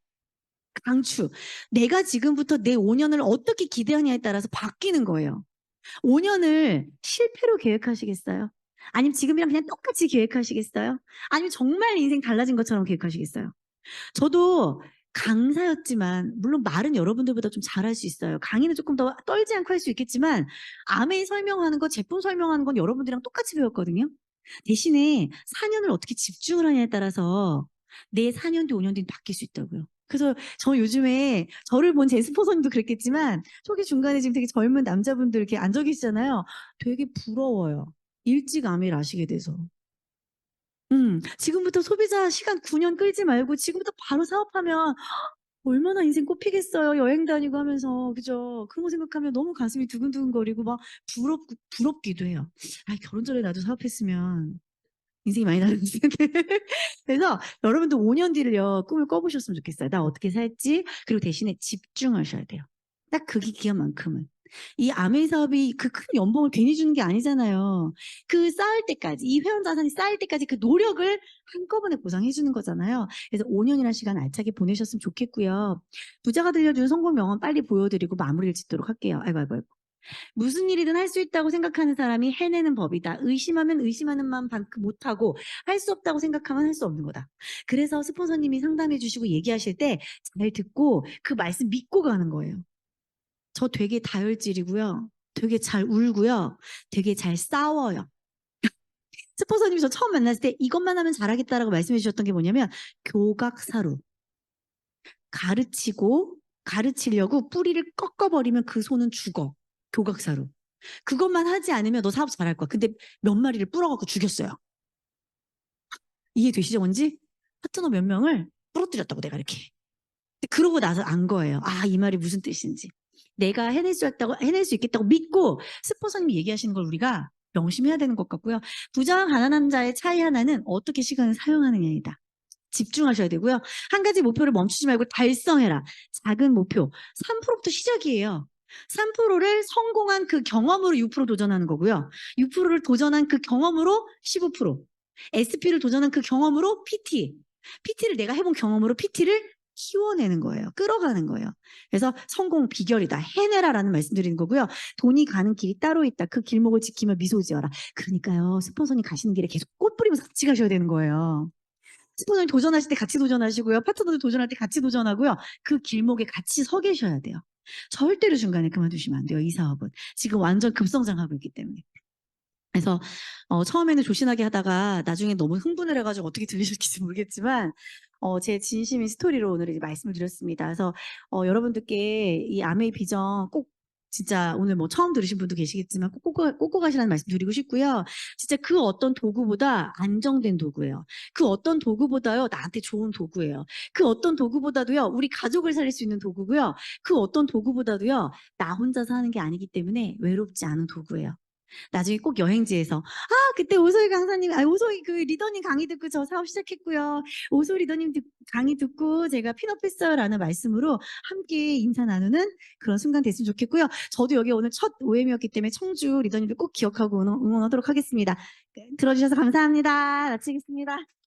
강추. 내가 지금부터 내 5년을 어떻게 기대하냐에 따라서 바뀌는 거예요. 5년을 실패로 계획하시겠어요? 아니면 지금이랑 그냥 똑같이 계획하시겠어요? 아니면 정말 인생 달라진 것처럼 계획하시겠어요? 저도 강사였지만 물론 말은 여러분들보다 좀 잘할 수 있어요. 강의는 조금 더 떨지 않고 할 수 있겠지만 아메이 설명하는 거, 제품 설명하는 건 여러분들이랑 똑같이 배웠거든요. 대신에 4년을 어떻게 집중을 하냐에 따라서 내 4년 뒤, 5년 뒤는 바뀔 수 있다고요. 그래서 저 요즘에 저를 본 제 스폰서님도 그랬겠지만 초기 중간에 지금 되게 젊은 남자분들 이렇게 앉아 계시잖아요. 되게 부러워요. 일찍 아메이를 아시게 돼서. 지금부터 소비자 시간 9년 끌지 말고 지금부터 바로 사업하면 얼마나 인생 꽃피겠어요. 여행 다니고 하면서. 그죠? 그런 거 생각하면 너무 가슴이 두근두근거리고 막 부럽기도 해요. 결혼 전에 나도 사업했으면 인생이 많이 달라졌을 텐데. 그래서 여러분도 5년 뒤를요, 꿈을 꿔보셨으면 좋겠어요. 나 어떻게 살지? 그리고 대신에 집중하셔야 돼요. 딱 그 기간만큼은. 이 아메이 사업이 그 큰 연봉을 괜히 주는 게 아니잖아요. 그 쌓을 때까지, 이 회원 자산이 쌓일 때까지 그 노력을 한꺼번에 보상해 주는 거잖아요. 그래서 5년이라는 시간 알차게 보내셨으면 좋겠고요. 부자가 들려주는 성공 명언 빨리 보여드리고 마무리를 짓도록 할게요. 아이고. 무슨 일이든 할 수 있다고 생각하는 사람이 해내는 법이다. 의심하면 의심하는 마음 못하고 할 수 없다고 생각하면 할 수 없는 거다. 그래서 스폰서님이 상담해 주시고 얘기하실 때 잘 듣고 그 말씀 믿고 가는 거예요. 저 되게 다혈질이고요. 되게 잘 울고요. 되게 잘 싸워요. 스폰서님이 저 처음 만났을 때 이것만 하면 잘하겠다라고 말씀해 주셨던 게 뭐냐면 교각사루. 가르치려고 뿌리를 꺾어버리면 그 손은 죽어. 교각사루. 그것만 하지 않으면 너 사업 잘할 거야. 근데 몇 마리를 뿌려갖고 죽였어요. 이해되시죠, 뭔지? 파트너 몇 명을 부러뜨렸다고 내가 이렇게. 그러고 나서 안 거예요. 이 말이 무슨 뜻인지. 내가 해낼 수 있겠다고 믿고 스폰서님이 얘기하시는 걸 우리가 명심해야 되는 것 같고요. 부자와 가난한 자의 차이 하나는 어떻게 시간을 사용하느냐이다. 집중하셔야 되고요. 한 가지 목표를 멈추지 말고 달성해라. 작은 목표. 3%부터 시작이에요. 3%를 성공한 그 경험으로 6% 도전하는 거고요. 6%를 도전한 그 경험으로 15%. SP를 도전한 그 경험으로 PT. PT를 내가 해본 경험으로 PT를 키워내는 거예요. 끌어가는 거예요. 그래서 성공 비결이다. 해내라라는 말씀드리는 거고요. 돈이 가는 길이 따로 있다. 그 길목을 지키며 미소 지어라. 그러니까요. 스폰서님 가시는 길에 계속 꽃 뿌리면서 같이 가셔야 되는 거예요. 스폰서님 도전하실 때 같이 도전하시고요. 파트너들 도전할 때 같이 도전하고요. 그 길목에 같이 서 계셔야 돼요. 절대로 중간에 그만두시면 안 돼요. 이 사업은. 지금 완전 급성장하고 있기 때문에. 그래서 처음에는 조신하게 하다가 나중에 너무 흥분을 해가지고 어떻게 들리실지 모르겠지만 제 진심인 스토리로 오늘 이제 말씀을 드렸습니다. 그래서 여러분들께 이 아메이 비전 꼭 진짜 오늘 뭐 처음 들으신 분도 계시겠지만 꼭꼭 가시라는 말씀 드리고 싶고요. 진짜 그 어떤 도구보다 안정된 도구예요. 그 어떤 도구보다요, 나한테 좋은 도구예요. 그 어떤 도구보다도요, 우리 가족을 살릴 수 있는 도구고요. 그 어떤 도구보다도요, 나 혼자서 하는 게 아니기 때문에 외롭지 않은 도구예요. 나중에 꼭 여행지에서 그때 오소희 강사님, 오소희 그 리더님 강의 듣고 저 사업 시작했고요. 오소희 리더님 강의 듣고 제가 핀업했어요라는 말씀으로 함께 인사 나누는 그런 순간 됐으면 좋겠고요. 저도 여기 오늘 첫 OM이었기 때문에 청주 리더님들 꼭 기억하고 응원하도록 하겠습니다. 들어주셔서 감사합니다. 마치겠습니다.